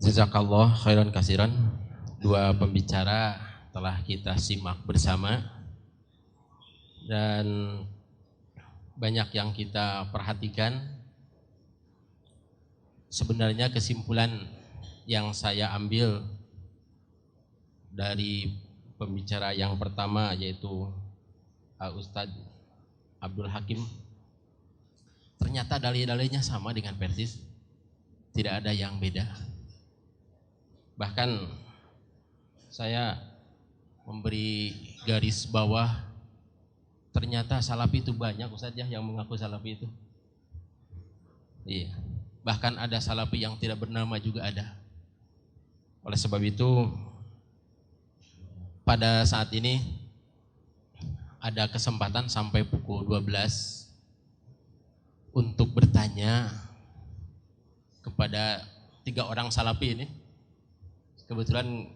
Jazakallah khairan kasiran. Dua pembicara telah kita simak bersama dan banyak yang kita perhatikan. Sebenarnya kesimpulan yang saya ambil dari pembicara yang pertama yaitu Ustadz Abdul Hakim, ternyata dalil-dalilnya sama dengan persis, tidak ada yang beda. Bahkan saya memberi garis bawah, ternyata salafi itu banyak Ustadz ya yang mengaku salafi itu. Iya. Bahkan ada salafi yang tidak bernama juga ada. Oleh sebab itu pada saat ini ada kesempatan sampai pukul 12 untuk bertanya kepada 3 orang salafi ini. Kebetulan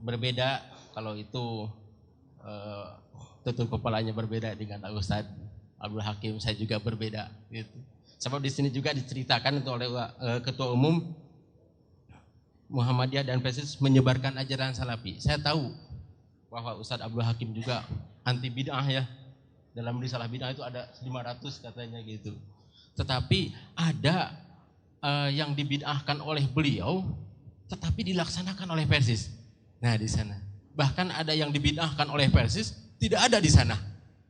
berbeda, kalau itu tutup kepalanya berbeda dengan Ustadz Abdul Hakim, saya juga berbeda gitu. Sebab di sini juga diceritakan itu oleh Ketua Umum Muhammadiyah dan PSIS menyebarkan ajaran salafi. Saya tahu bahwa Ustadz Abdul Hakim juga anti bid'ah ya. Dalam risalah bid'ah itu ada 500 katanya gitu. Tetapi ada yang dibid'ahkan oleh beliau tetapi dilaksanakan oleh PSIS. Nah, di sana. Bahkan ada yang dibid'ahkan oleh PSIS tidak ada di sana.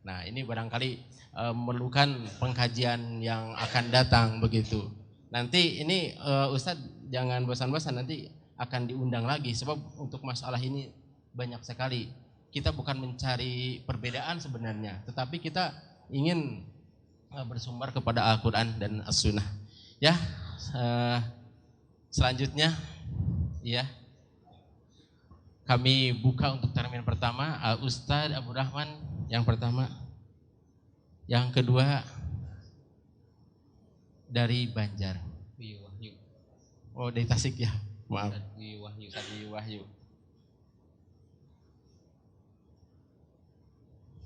Nah, ini barangkali memerlukan pengkajian yang akan datang begitu. Nanti ini Ustadz jangan bosan-bosan, nanti akan diundang lagi sebab untuk masalah ini banyak sekali. Kita bukan mencari perbedaan sebenarnya, tetapi kita ingin bersumber kepada Al-Quran dan As-Sunnah. Ya, selanjutnya ya kami buka untuk termin pertama Ustadz Abu Rahman yang pertama. Yang kedua dari Banjar. Wahyu. Oh, dari Tasik ya. Maaf. Wahyu.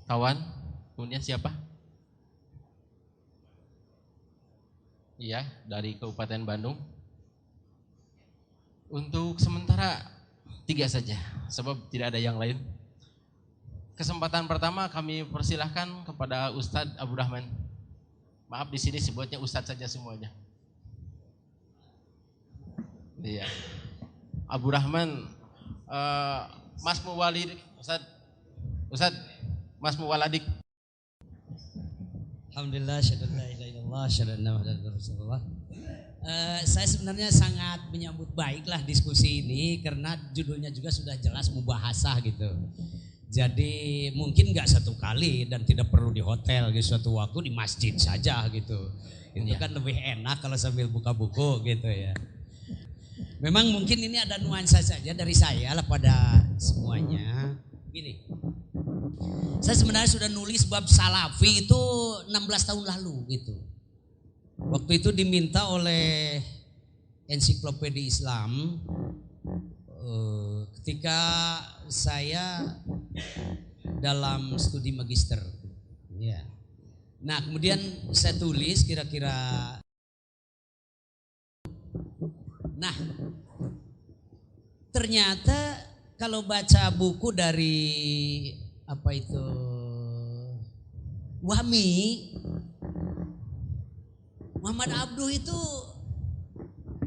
Kawan, kemudian siapa? Iya, dari Kabupaten Bandung. Untuk sementara 3 saja, sebab tidak ada yang lain. Kesempatan pertama kami persilahkan kepada Ustadz Abu Rahman. Maaf di sini sebutnya Ustadz saja semuanya. Iya. Abu Rahman, Mas Muwalid, Ustadz, Mas Muwaladik. Alhamdulillah, syahadu la ilaha illallah, syahadu anna Muhammadar Rasulullah. Saya sebenarnya sangat menyambut baiklah diskusi ini karena judulnya juga sudah jelas mubahasah gitu. Jadi mungkin nggak satu kali dan tidak perlu di hotel gitu, suatu waktu di masjid saja gitu. Itu kan lebih enak kalau sambil buka buku gitu ya. Memang mungkin ini ada nuansa saja dari saya lah pada semuanya. Gini, saya sebenarnya sudah nulis bab salafi itu 16 tahun lalu gitu. Waktu itu diminta oleh Ensiklopedia Islam ketika saya dalam studi magister. Ya. Nah, kemudian saya tulis kira-kira. Nah, ternyata kalau baca buku dari apa itu Wahmi, Muhammad Abduh itu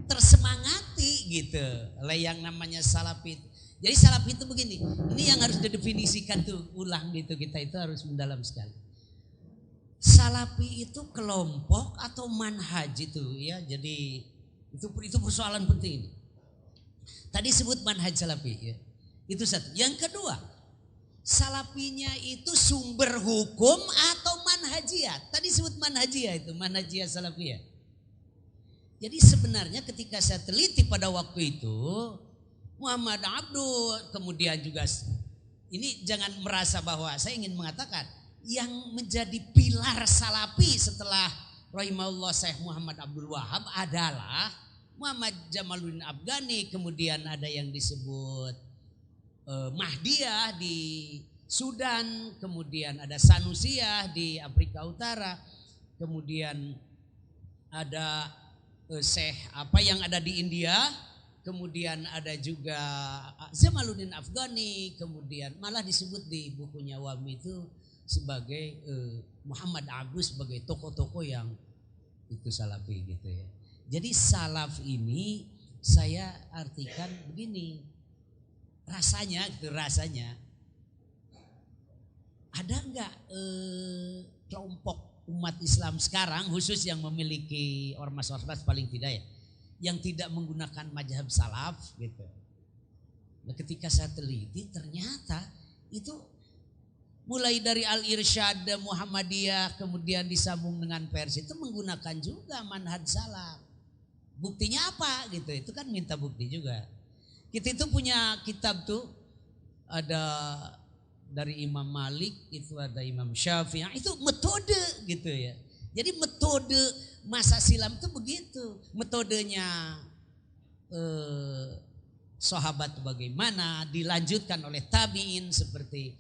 tersemangati gitu oleh yang namanya salafi. Jadi salafi itu begini, ini yang harus didefinisikan tuh ulang gitu, kita itu harus mendalam sekali. Salafi itu kelompok atau manhaj itu ya, jadi itu persoalan penting ini. Tadi sebut manhaj salafi ya, itu satu. Yang kedua, salafinya itu sumber hukum atau manhajiyah. Tadi sebut manhajiyah itu, manhajiyah salafiyah. Jadi sebenarnya ketika saya teliti pada waktu itu, Muhammad Abduh, kemudian juga ini jangan merasa bahwa saya ingin mengatakan yang menjadi pilar salafi setelah rahimahullah Syekh Muhammad Abdul Wahab adalah Muhammad Jamaluddin Afghani, kemudian ada yang disebut Mahdiyah di Sudan, kemudian ada Sanusiyah di Afrika Utara, kemudian ada Syekh apa yang ada di India, kemudian ada juga Jamaluddin Afghani, kemudian malah disebut di bukunya Wami itu sebagai Muhammad Agus sebagai tokoh-tokoh yang itu salafi gitu ya. Jadi salaf ini saya artikan begini, rasanya gitu, rasanya ada enggak kelompok umat Islam sekarang khusus yang memiliki ormas-ormas paling tidak ya, yang tidak menggunakan mazhab salaf gitu. Nah, ketika saya teliti ternyata itu mulai dari Al-Irsyad Muhammadiyah kemudian disambung dengan Persi itu menggunakan juga manhaj salaf. Buktinya apa gitu? Itu kan minta bukti juga. Kita itu punya kitab tuh ada dari Imam Malik, itu ada Imam Syafi'i, itu metode gitu ya. Jadi metode masa silam itu begitu. Metodenya sahabat bagaimana, dilanjutkan oleh tabi'in seperti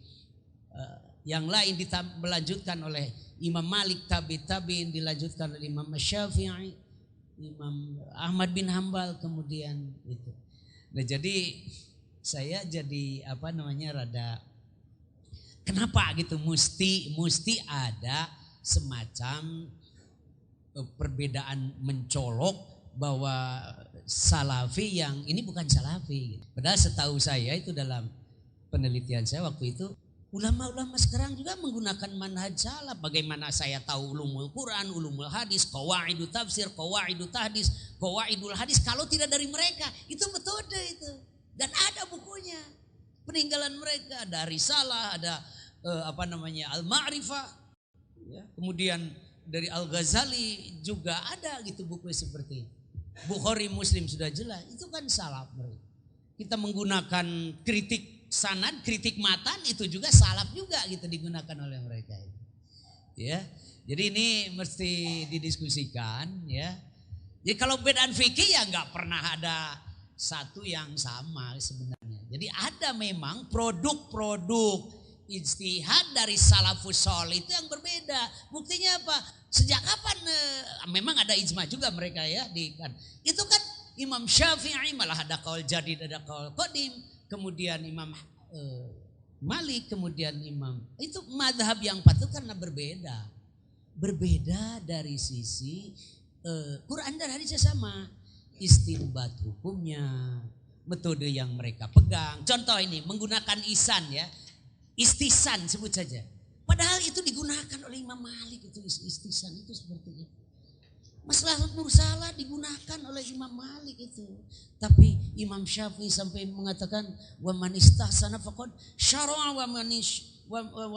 yang lain melanjutkan oleh Imam Malik, tabi'in dilanjutkan oleh Imam Syafi'i, Imam Ahmad bin Hambal kemudian itu. Nah jadi saya jadi rada kenapa gitu mesti ada semacam perbedaan mencolok bahwa salafi yang ini bukan salafi. Padahal setahu saya itu dalam penelitian saya waktu itu ulama-ulama sekarang juga menggunakan manhaj salaf. Bagaimana saya tahu ulumul Quran, ulumul hadis, qawaidut tafsir, qawaidut hadis, qawaidul hadis kalau tidak dari mereka. Itu metode itu. Dan ada bukunya. Peninggalan mereka ada risalah, ada Al-Ma'rifah. Ya, kemudian dari Al-Ghazali juga ada gitu buku seperti itu. Bukhari Muslim sudah jelas. Itu kan salaf mereka. Kita menggunakan kritik sanad, kritik matan itu juga salaf juga gitu digunakan oleh mereka. Ya, jadi ini mesti didiskusikan ya. Jadi kalau bedaan fikih ya nggak pernah ada satu yang sama sebenarnya. Jadi ada memang produk-produk ijtihad dari salafus sholih itu yang berbeda. Buktinya apa? Sejak kapan memang ada ijma juga mereka ya itu kan Imam Syafi'i malah ada qaul jadid, ada qaul qadim. Kemudian Imam Malik, kemudian Imam. Itu madhab yang patut karena berbeda. Berbeda dari sisi Quran dan hadisnya sama. Istinbat hukumnya, metode yang mereka pegang. Contoh ini menggunakan isan ya. Istisan sebut saja. Padahal itu digunakan oleh Imam Malik itu istisan itu seperti itu. Masalah mursalah digunakan oleh Imam Malik itu. Tapi Imam Syafi'i sampai mengatakan wa man istahsana faqad syara'a wa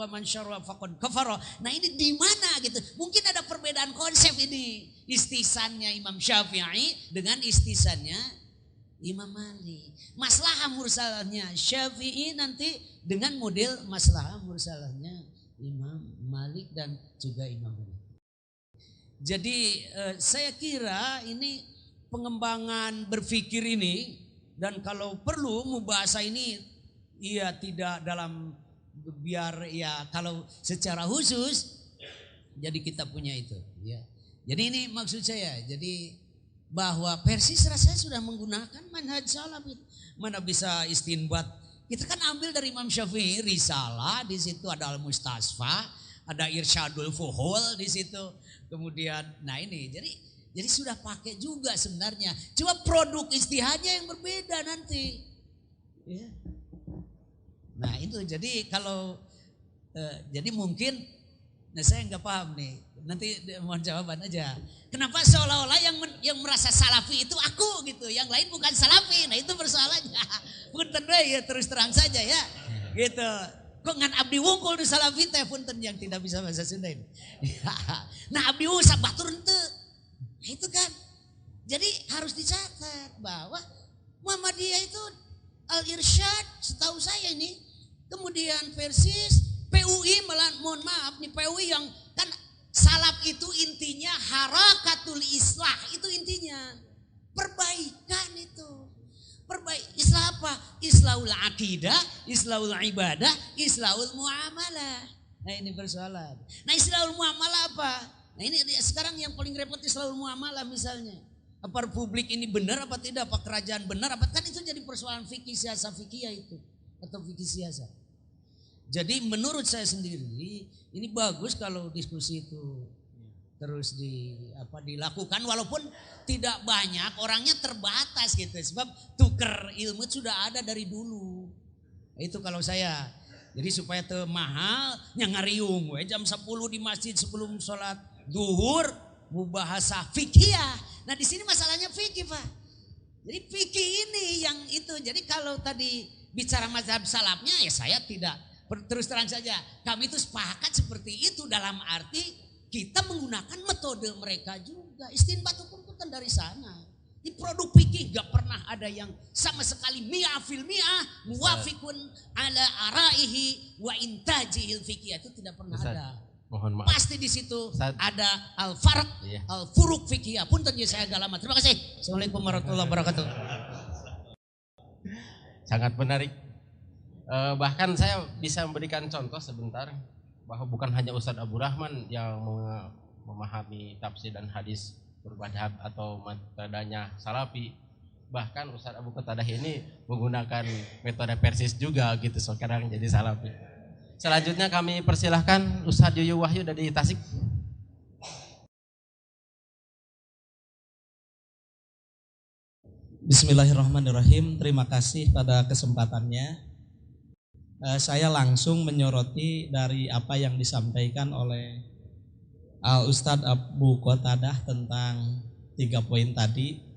man syara'a faqad kafara. Nah ini di mana gitu? Mungkin ada perbedaan konsep ini. Istisannya Imam Syafi'i dengan istisannya Imam Malik. Masalah mursalahnya Syafi'i nanti dengan model masalah mursalahnya Imam Malik dan juga Imam Malik. Jadi saya kira ini pengembangan berpikir ini dan kalau perlu mubahasa ini ya tidak dalam biar ya kalau secara khusus jadi kita punya itu ya. Jadi ini maksud saya jadi bahwa Persis rasanya sudah menggunakan manhaj salaf itu. Mana bisa istinbat? Kita kan ambil dari Imam Syafi'i risalah di situ ada Al-Mustasfa, ada Irsyadul Fuhul di situ. Kemudian, nah ini, jadi sudah pakai juga sebenarnya. Cuma produk istihadnya yang berbeda nanti. Ya. Nah itu jadi kalau, jadi mungkin, nah saya nggak paham nih. Nanti mohon jawaban aja. Kenapa seolah-olah yang merasa salafi itu aku gitu, yang lain bukan salafi. Nah itu persoalannya. Punten ya terus terang saja ya, gitu. Kok ngan abdi wungkul di salafi teh punten yang tidak bisa bahasa Sunda ini. Nah abdi wungkul sabatur ente. Nah itu kan. Jadi harus dicatat bahwa Muhammadiyah itu Al-Irsyad setahu saya ini. Kemudian Persis, PUI mohon maaf nih PUI yang kan salaf itu intinya harakatul islah. Itu intinya. Perbaikan itu. Islah apa? Islahul akidah, islahul ibadah, islahul muamalah. Nah ini persoalan. Nah islahul muamalah apa? Nah ini sekarang yang paling repot islahul muamalah misalnya. Apa publik ini benar apa tidak, apa kerajaan benar apa, kan itu jadi persoalan fikih siasa fikih itu atau fikih siasa. Jadi menurut saya sendiri ini bagus kalau diskusi itu terus dilakukan walaupun tidak banyak, orangnya terbatas gitu, sebab tuker ilmu sudah ada dari dulu. Itu kalau saya. Jadi supaya mahal nyangariung jam 10 di masjid sebelum sholat duhur mubahasa fikih. Nah di sini masalahnya fikih, Pak. Jadi fikih ini yang itu. Jadi kalau tadi bicara mazhab salafnya ya saya tidak, terus terang saja kami itu sepakat seperti itu dalam arti kita menggunakan metode mereka juga. Istinbat hukum itu kan dari sana. Di produk fikih gak pernah ada yang sama sekali mi'ah fil mi'ah muwafikun ala araihi wa intajihil fikih, itu tidak pernah ada. Mohon maaf. Pasti di situ ada al-farq, al-furuq fikih. Punten saya agak lama. Terima kasih. Assalamualaikum warahmatullahi wabarakatuh. Sangat menarik. Bahkan saya bisa memberikan contoh sebentar bahwa bukan hanya Ustadz Abu Rahman yang memahami tafsir dan hadis bermadhab atau metodenya salafi. Bahkan Ustadz Abu Qatadah ini menggunakan metode persis juga gitu, sekarang jadi salafi. Selanjutnya kami persilahkan Ustadz Yuyu Wahyu dari Tasik. Bismillahirrahmanirrahim. Terima kasih pada kesempatannya. Saya langsung menyoroti dari apa yang disampaikan oleh Ustadz Abu Qatadah tentang 3 poin tadi.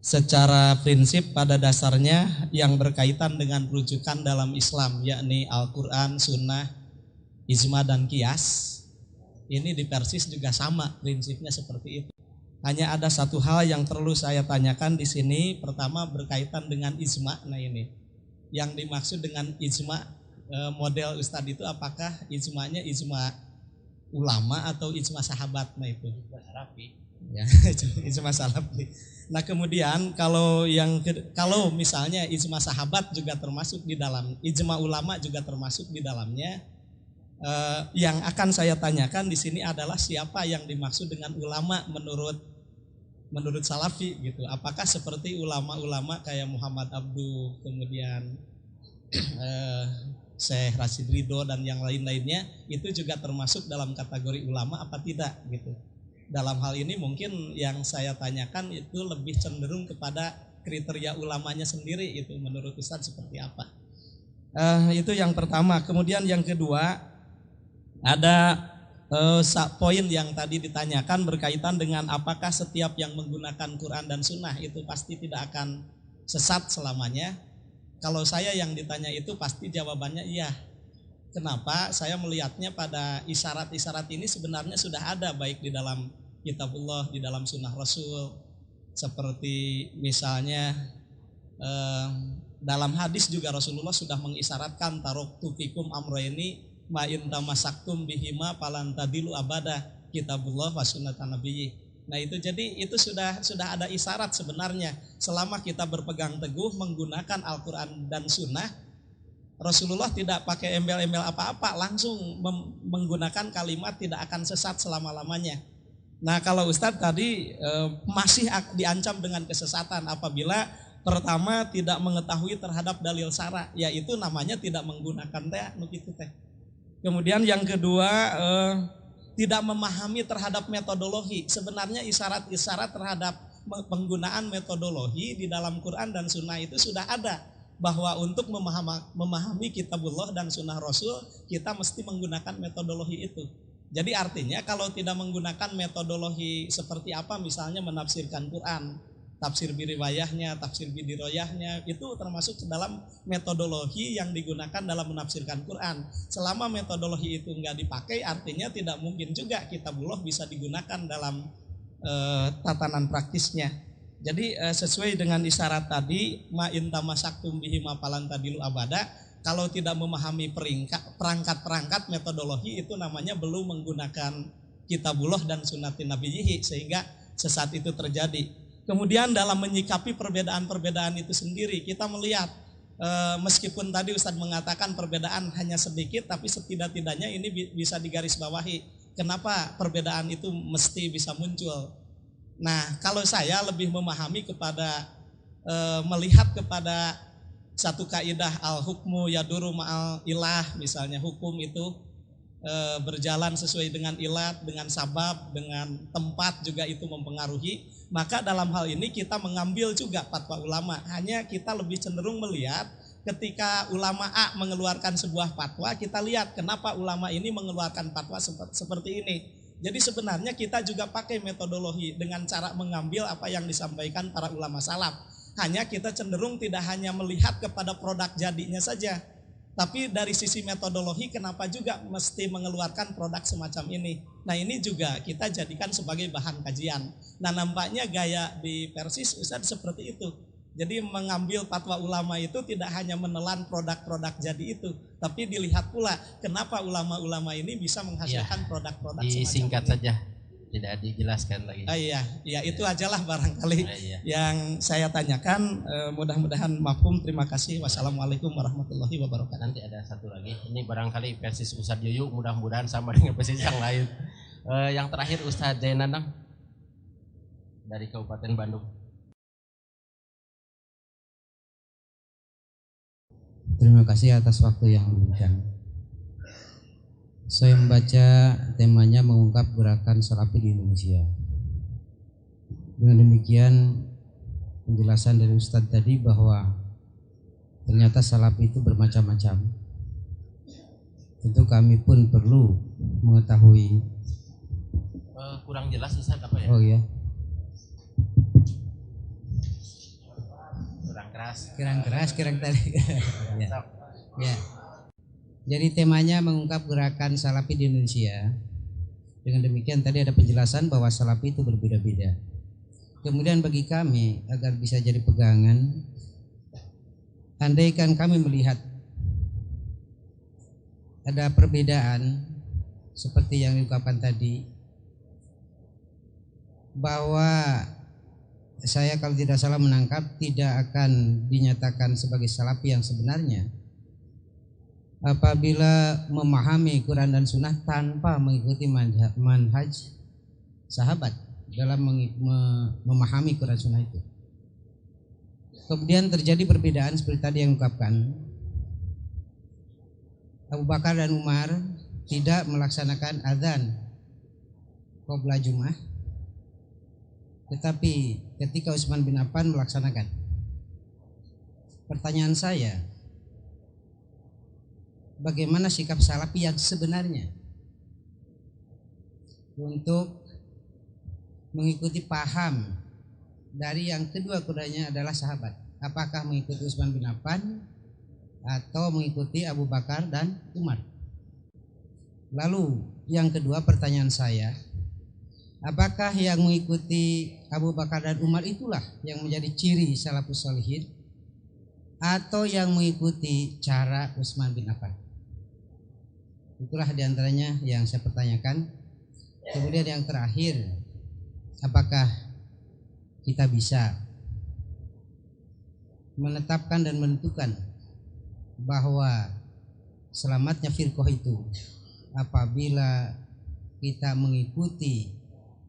Secara prinsip pada dasarnya yang berkaitan dengan rujukan dalam Islam, yakni Al-Quran, Sunnah, Ijma dan Qiyas, ini di persis juga sama prinsipnya seperti itu. Hanya ada satu hal yang perlu saya tanyakan di sini. Pertama berkaitan dengan ijma. Nah ini yang dimaksud dengan ijma model Ustadz itu, apakah ijmanya ijma ulama atau ijma sahabat? Nah itu ya, ijma salafi. Nah kemudian kalau misalnya ijma sahabat juga termasuk di dalam, ijma ulama juga termasuk di dalamnya. Yang akan saya tanyakan di sini adalah siapa yang dimaksud dengan ulama menurut salafi gitu. Apakah seperti ulama-ulama kayak Muhammad Abduh, kemudian Syekh Rashid Ridho dan yang lain-lainnya, itu juga termasuk dalam kategori ulama apa tidak gitu. Dalam hal ini mungkin yang saya tanyakan itu lebih cenderung kepada kriteria ulamanya sendiri, itu menurut Ustadz seperti apa. Itu yang pertama. Kemudian yang kedua, ada poin yang tadi ditanyakan berkaitan dengan apakah setiap yang menggunakan Quran dan Sunnah itu pasti tidak akan sesat selamanya. Kalau saya yang ditanya itu pasti jawabannya iya. Kenapa? Saya melihatnya pada isyarat-isyarat ini sebenarnya sudah ada baik di dalam kitabullah, di dalam sunnah Rasul. Seperti misalnya dalam hadis juga Rasulullah sudah mengisyaratkan taraktu fikum amroini ma in tamasaktum bihima falan tadilu abada, kitabullah wa sunnatan nabiyyi. Nah itu jadi itu sudah ada isyarat sebenarnya. Selama kita berpegang teguh menggunakan Al-Quran dan Sunnah, Rasulullah tidak pakai embel-embel apa-apa, langsung menggunakan kalimat tidak akan sesat selama-lamanya. Nah kalau Ustadz tadi masih diancam dengan kesesatan apabila pertama tidak mengetahui terhadap dalil syara, yaitu namanya tidak menggunakan teh. Kemudian yang kedua tidak memahami terhadap metodologi. Sebenarnya isyarat-isyarat terhadap penggunaan metodologi di dalam Quran dan Sunnah itu sudah ada. Bahwa untuk memahami kitabullah dan sunnah Rasul kita mesti menggunakan metodologi itu. Jadi artinya kalau tidak menggunakan metodologi seperti apa, misalnya menafsirkan Quran, tafsir biriwayahnya, tafsir bidiroyahnya, itu termasuk dalam metodologi yang digunakan dalam menafsirkan Quran. Selama metodologi itu enggak dipakai, artinya tidak mungkin juga kitabullah bisa digunakan dalam tatanan praktisnya. Jadi sesuai dengan isyarat tadi, ma in tamasaktum bihi ma falan tadilu abada, kalau tidak memahami perangkat-perangkat metodologi itu namanya belum menggunakan kitabullah dan sunnatin nabiyhi, sehingga sesat itu terjadi. Kemudian dalam menyikapi perbedaan-perbedaan itu sendiri, kita melihat meskipun tadi Ustadz mengatakan perbedaan hanya sedikit, tapi setidak-tidaknya ini bisa digarisbawahi. Kenapa perbedaan itu mesti bisa muncul? Nah, kalau saya lebih memahami kepada melihat kepada satu kaidah al-hukmu yaduru ma'al ilah, misalnya hukum itu berjalan sesuai dengan ilat, dengan sabab, dengan tempat juga itu mempengaruhi. Maka dalam hal ini kita mengambil juga fatwa ulama. Hanya kita lebih cenderung melihat ketika ulama A mengeluarkan sebuah fatwa, kita lihat kenapa ulama ini mengeluarkan fatwa seperti ini. Jadi sebenarnya kita juga pakai metodologi dengan cara mengambil apa yang disampaikan para ulama salaf. Hanya kita cenderung tidak hanya melihat kepada produk jadinya saja, tapi dari sisi metodologi kenapa juga mesti mengeluarkan produk semacam ini. Nah, ini juga kita jadikan sebagai bahan kajian. Nah, nampaknya gaya di Persis Ustadz seperti itu. Jadi mengambil fatwa ulama itu tidak hanya menelan produk-produk jadi itu, tapi dilihat pula kenapa ulama-ulama ini bisa menghasilkan produk-produk semacam ini. Disingkat saja, tidak dijelaskan lagi. Iya, itu ajalah barangkali yang saya tanyakan. Mudah-mudahan mafhum. Terima kasih. Wassalamualaikum warahmatullahi wabarakatuh. Nanti ada satu lagi. Ini barangkali Persis Ustadz Yuyuk, mudah-mudahan sama dengan Persis yang lain. Yang terakhir Ustadz Zainanang dari Kabupaten Bandung. Terima kasih atas waktu yang diberikan. Saya membaca temanya mengungkap gerakan Salafi di Indonesia. Dengan demikian penjelasan dari Ustadz tadi bahwa ternyata Salafi itu bermacam-macam. Tentu kami pun perlu mengetahui. Kurang jelas Ustadz apa ya? Oh iya. Kurang tadi. Ya. Jadi temanya mengungkap gerakan Salafi di Indonesia. Dengan demikian tadi ada penjelasan bahwa Salafi itu berbeda-beda. Kemudian bagi kami agar bisa jadi pegangan, andaikan kami melihat ada perbedaan seperti yang diungkapkan tadi, bahwa saya kalau tidak salah menangkap tidak akan dinyatakan sebagai Salafi yang sebenarnya apabila memahami Quran dan Sunnah tanpa mengikuti manhaj sahabat dalam memahami Quran Sunnah itu. Kemudian terjadi perbedaan seperti tadi yang diungkapkan. Abu Bakar dan Umar tidak melaksanakan azan qabla Jumat, tetapi ketika Utsman bin Affan melaksanakan. Pertanyaan saya, bagaimana sikap Salafi yang sebenarnya untuk mengikuti paham dari yang kedua keduanya adalah sahabat? Apakah mengikuti Utsman bin Affan atau mengikuti Abu Bakar dan Umar? Lalu yang kedua pertanyaan saya, apakah yang mengikuti Abu Bakar dan Umar itulah yang menjadi ciri salafus sholihin atau yang mengikuti cara Utsman bin Affan? Itulah diantaranya yang saya pertanyakan. Kemudian yang terakhir, apakah kita bisa menetapkan dan menentukan bahwa selamatnya firqah itu apabila kita mengikuti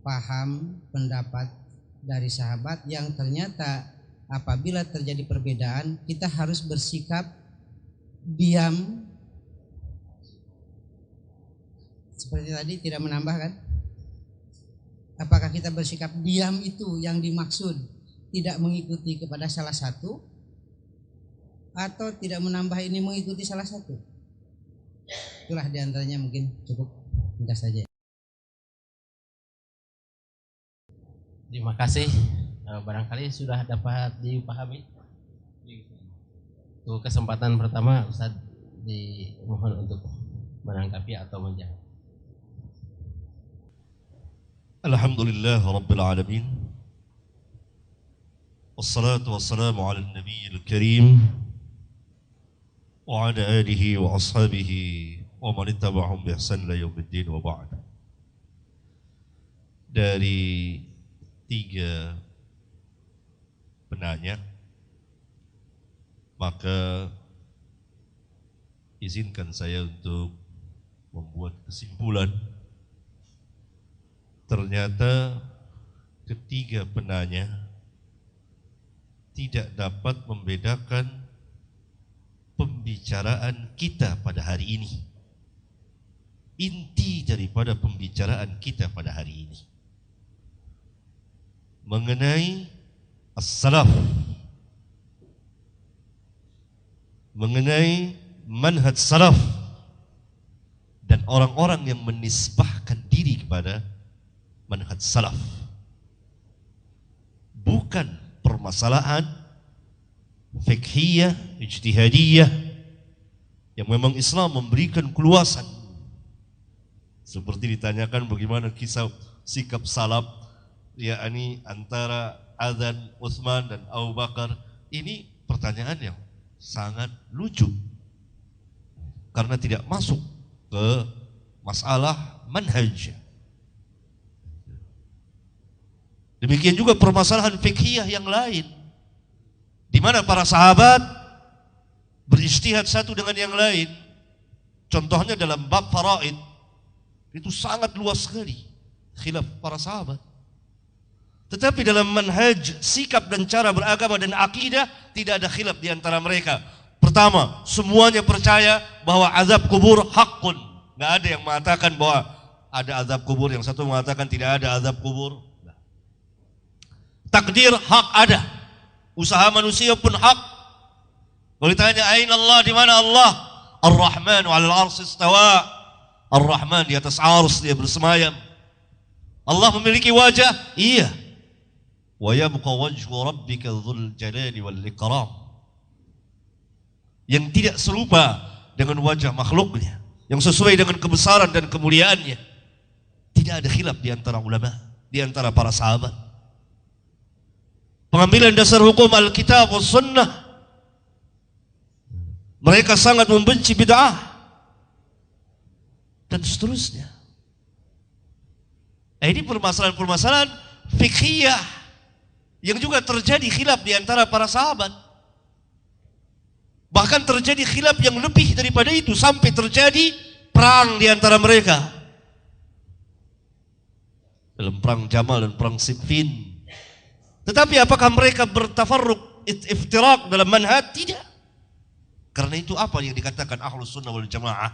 paham pendapat dari sahabat yang ternyata apabila terjadi perbedaan kita harus bersikap diam seperti tadi, tidak menambahkan? Apakah kita bersikap diam itu yang dimaksud tidak mengikuti kepada salah satu atau tidak menambah ini mengikuti salah satu? Itulah diantaranya, mungkin cukup ringkas saja. Terima kasih. Barangkali sudah dapat dipahami. Untuk kesempatan pertama Ustadz dimohon untuk menanggapi atau menjawab. Alhamdulillah Rabbil Alamin. Wassalatu wassalamu ala nabiyil karim wa ala alihi wa ashabihi wa man ittaba'ahum bi ihsan ila yaumiddin wa ba'd. Dari tiga penanya, maka izinkan saya untuk membuat kesimpulan. Ternyata ketiga penanya tidak dapat membedakan pembicaraan kita pada hari ini. Inti daripada pembicaraan kita pada hari ini mengenai as-salaf, mengenai manhaj salaf dan orang-orang yang menisbahkan diri kepada manhaj salaf. Bukan permasalahan fiqhiyah, ijtihadiyah yang memang Islam memberikan keluasan. Seperti ditanyakan bagaimana kisah sikap salaf, yakni antara azan Utsman dan Abu Bakar. Ini pertanyaan yang sangat lucu karena tidak masuk ke masalah manhaj. Demikian juga permasalahan fiqhiyah yang lain, di mana para sahabat berijtihad satu dengan yang lain. Contohnya dalam bab faraid, itu sangat luas sekali khilaf para sahabat. Tetapi dalam manhaj, sikap dan cara beragama dan akidah tidak ada khilaf di antara mereka. Pertama, semuanya percaya bahwa azab kubur hakun. Nggak ada yang mengatakan bahwa ada azab kubur, yang satu mengatakan tidak ada azab kubur. Takdir hak ada, usaha manusia pun hak. Kalau ditanya aina Allah, di mana Allah? Ar-Rahmanu 'alal 'arsy istawa. Ar-Rahman di atas ars dia bersemayam. Allah memiliki wajah, iya. Wa yabqa wajhu rabbika dzul jalali wal ikram. Yang tidak serupa dengan wajah makhluknya, yang sesuai dengan kebesaran dan kemuliaannya. Tidak ada khilaf di antara ulama, di antara para sahabat. Pengambilan dasar hukum Alkitab was Sunnah, mereka sangat membenci bid'ah dan seterusnya. Ini permasalahan-permasalahan fiqhiyah yang juga terjadi khilaf di antara para sahabat. Bahkan terjadi khilaf yang lebih daripada itu, sampai terjadi perang di antara mereka. Dalam perang Jamal dan perang Siffin. Tetapi apakah mereka bertafarruq, iftiraq dalam manhaj? Tidak. Karena itu apa yang dikatakan Ahlus Sunnah wal Jamaah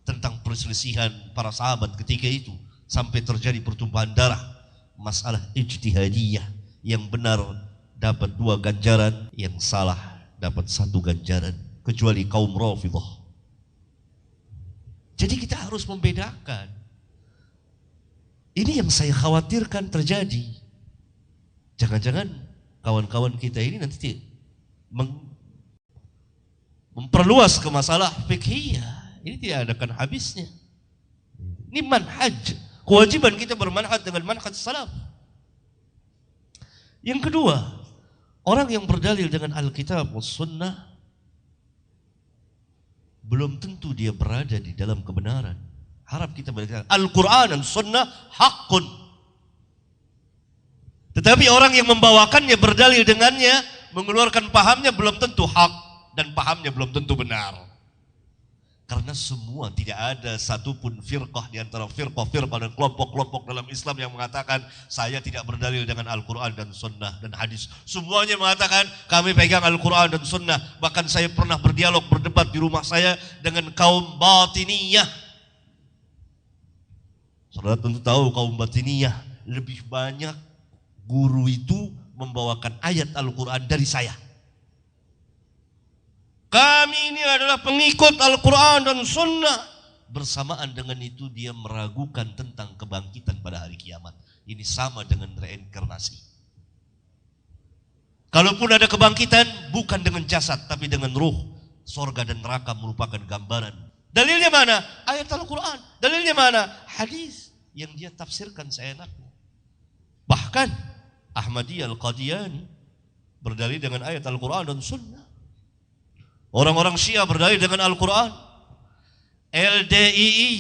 tentang perselisihan para sahabat ketika itu, sampai terjadi pertumpahan darah. Masalah ijtihadiyah, yang benar dapat 2 ganjaran, yang salah dapat 1 ganjaran, kecuali kaum Rafidhah. Jadi kita harus membedakan. Ini yang saya khawatirkan terjadi. Jangan-jangan kawan-kawan kita ini nanti memperluas ke masalah fiqhiyah. Ini tidak adakan habisnya. Ini manhaj. Kewajiban kita bermanhaj dengan manhaj salaf. Yang kedua, orang yang berdalil dengan Alkitab was Sunnah belum tentu dia berada di dalam kebenaran. Harap kita berkata Al-Quran dan Sunnah hakun. Tetapi orang yang membawakannya, berdalil dengannya, mengeluarkan pahamnya, belum tentu hak, dan pahamnya belum tentu benar. Karena semua, tidak ada satupun firqah di antara firqah dan kelompok-kelompok dalam Islam yang mengatakan saya tidak berdalil dengan Al-Quran dan Sunnah dan hadis. Semuanya mengatakan kami pegang Al-Quran dan Sunnah. Bahkan saya pernah berdialog, berdebat di rumah saya dengan kaum Batiniyah. Saudara tentu tahu kaum Batiniyah lebih banyak guru itu membawakan ayat Al-Quran dari saya. Kami ini adalah pengikut Al-Quran dan Sunnah. Bersamaan dengan itu dia meragukan tentang kebangkitan pada hari kiamat. Ini sama dengan reinkarnasi. Kalaupun ada kebangkitan, bukan dengan jasad, tapi dengan ruh. Sorga dan neraka merupakan gambaran. Dalilnya mana? Ayat Al-Quran. Dalilnya mana? Hadis yang dia tafsirkan seenaknya. Bahkan Ahmadiyah Al-Qadiani berdalil dengan ayat Al-Quran dan Sunnah. Orang-orang Syiah berdalil dengan Al-Quran. LDII,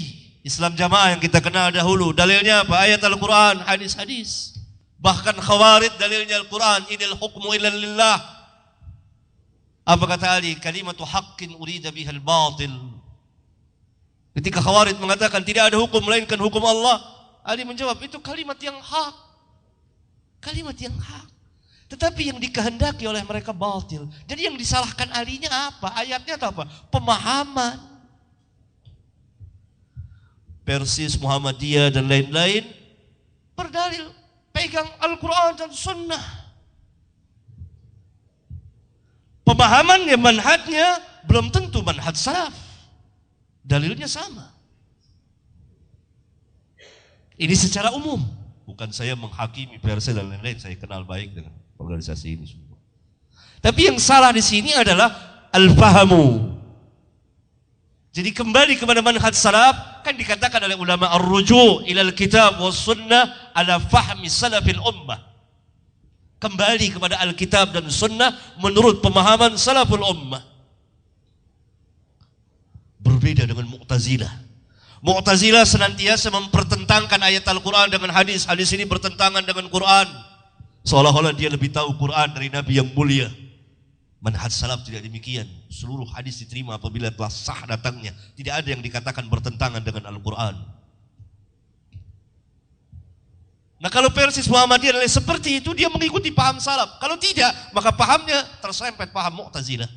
Islam Jamaah yang kita kenal dahulu, dalilnya apa? Ayat Al-Quran, hadis-hadis. Bahkan Khawarij dalilnya Al-Quran, inil hukmu illa lillah. Apa kata Ali? Kalimatu haqqin urida bihal batil. Ketika Khawarij mengatakan tidak ada hukum melainkan hukum Allah, Ali menjawab itu kalimat yang hak. kalimat yang hak. Tetapi yang dikehendaki oleh mereka batil. Jadi yang disalahkan alinya apa? Ayatnya atau apa? Pemahaman. Persis, Muhammadiyah dan lain-lain berdalil pegang Al-Quran dan Sunnah. Pemahamannya, manhajnya belum tentu manhaj salaf. Dalilnya sama. Ini secara umum. Bukan saya menghakimi Persis dan lain-lain. Saya kenal baik dengan organisasi ini semua. Tapi yang salah di sini adalah al-fahamu. Jadi kembali kepada manhaj salaf, kan dikatakan oleh ulama ar-ruju' ilal kitab was sunnah ala fahmi salafil ummah. Kembali kepada Alkitab dan sunnah menurut pemahaman salaful ummah. Berbeda dengan Mu'tazilah. Mu'tazilah senantiasa mempertentangkan ayat Al-Quran dengan hadis. Hadis ini bertentangan dengan Quran. Seolah-olah dia lebih tahu Quran dari Nabi yang mulia. Manhaj salaf tidak demikian. Seluruh hadis diterima apabila telah sah datangnya. Tidak ada yang dikatakan bertentangan dengan Al-Quran. Nah kalau Persis Muhammadiyah adalah seperti itu, dia mengikuti paham salaf. Kalau tidak, maka pahamnya terserempet paham Mu'tazilah.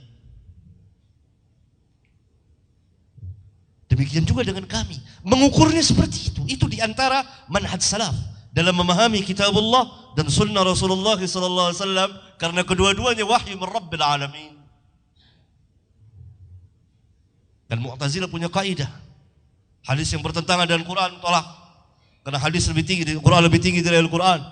Demikian juga dengan kami. Mengukurnya seperti itu. Itu diantara manhaj salaf. Dalam memahami kitabullah dan sunnah Rasulullah SAW. Karena kedua-duanya wahyu min Rabbil Alamin. Dan Mu'tazilah punya kaidah. Hadis yang bertentangan dengan Quran tolak. Karena hadis lebih tinggi, Quran lebih tinggi dari Al-Quran.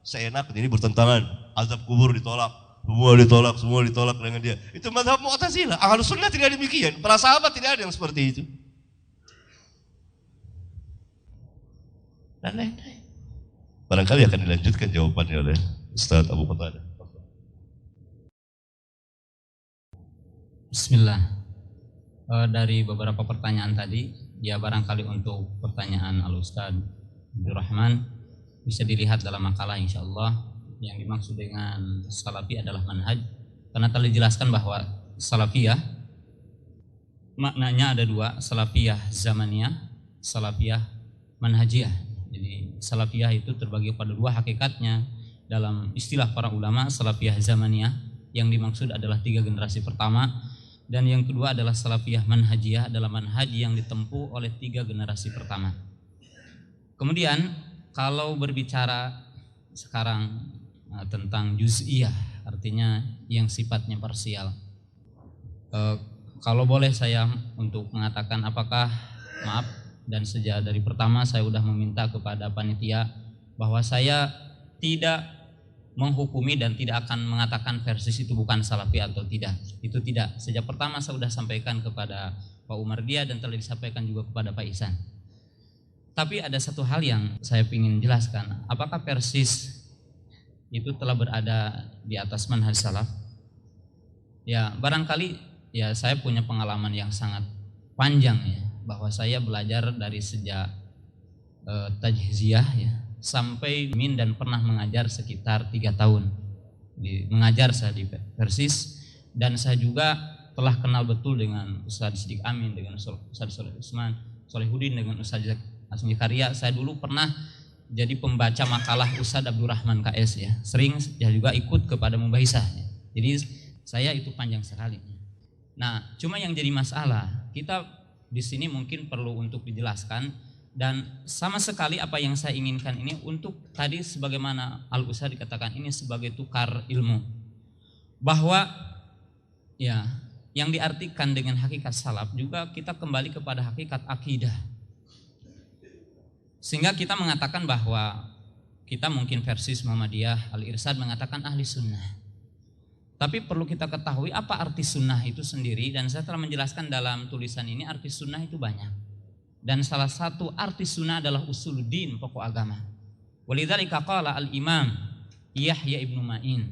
Seenak ini bertentangan. Azab kubur ditolak. Semua ditolak dengan dia. Itu mazhab Mu'tazilah. Ahlus sunnah tidak demikian. Para sahabat tidak ada yang seperti itu. Dan lain-lain. Barangkali akan dilanjutkan jawabannya oleh Ustaz Abu Qatadah. Bismillah. Dari beberapa pertanyaan tadi, ya barangkali untuk pertanyaan Al-Ustaz Abdul Rahman bisa dilihat dalam makalah insyaallah. Yang dimaksud dengan salafi adalah manhaj. Karena telah dijelaskan bahwa salafiyah maknanya ada dua, salafiyah zamaniyah, salafiyah manhajiyah. Jadi salafiyah itu terbagi pada dua hakikatnya. Dalam istilah para ulama, salafiyah zamaniyah yang dimaksud adalah 3 generasi pertama, dan yang kedua adalah salafiyah manhajiyah, adalah manhaj yang ditempuh oleh 3 generasi pertama. Kemudian kalau berbicara sekarang tentang juz'iyah, artinya yang sifatnya parsial, kalau boleh saya untuk mengatakan apakah, maaf, dan sejak dari pertama saya sudah meminta kepada panitia bahwa saya tidak menghukumi dan tidak akan mengatakan Persis itu bukan salafi atau tidak. Itu tidak. Sejak pertama saya sudah sampaikan kepada Pak Umar Dia dan telah disampaikan juga kepada Pak Ihsan. Tapi ada satu hal yang saya ingin jelaskan. Apakah Persis itu telah berada di atas manhaj salaf? Ya barangkali ya saya punya pengalaman yang sangat panjang ya, bahwa saya belajar dari sejak tajhiziyah ya, sampai min dan pernah mengajar sekitar 3 tahun. Mengajar saya di Persis, dan saya juga telah kenal betul dengan Ustaz Siddiq Amin, dengan Ustaz Soleh Usman, Solehudin, dengan Ustaz Asmi Karya. Saya dulu pernah jadi pembaca makalah Ustaz Abdul Rahman KS ya. Sering ya juga ikut kepada mubahisah ya. Jadi saya itu panjang sekali. Nah, cuma yang jadi masalah, kita di sini mungkin perlu untuk dijelaskan, dan sama sekali apa yang saya inginkan ini untuk tadi sebagaimana Al-Ustaz dikatakan ini sebagai tukar ilmu, bahwa ya yang diartikan dengan hakikat salaf juga kita kembali kepada hakikat akidah, sehingga kita mengatakan bahwa kita mungkin Persis Muhammadiyah, Al-Irsad mengatakan ahli sunnah. Tapi perlu kita ketahui apa arti sunnah itu sendiri, dan saya telah menjelaskan dalam tulisan ini arti sunnah itu banyak. Dan salah satu arti sunnah adalah usuluddin, pokok agama. Walidzalika qala al-Imam Yahya ibnu Ma'in,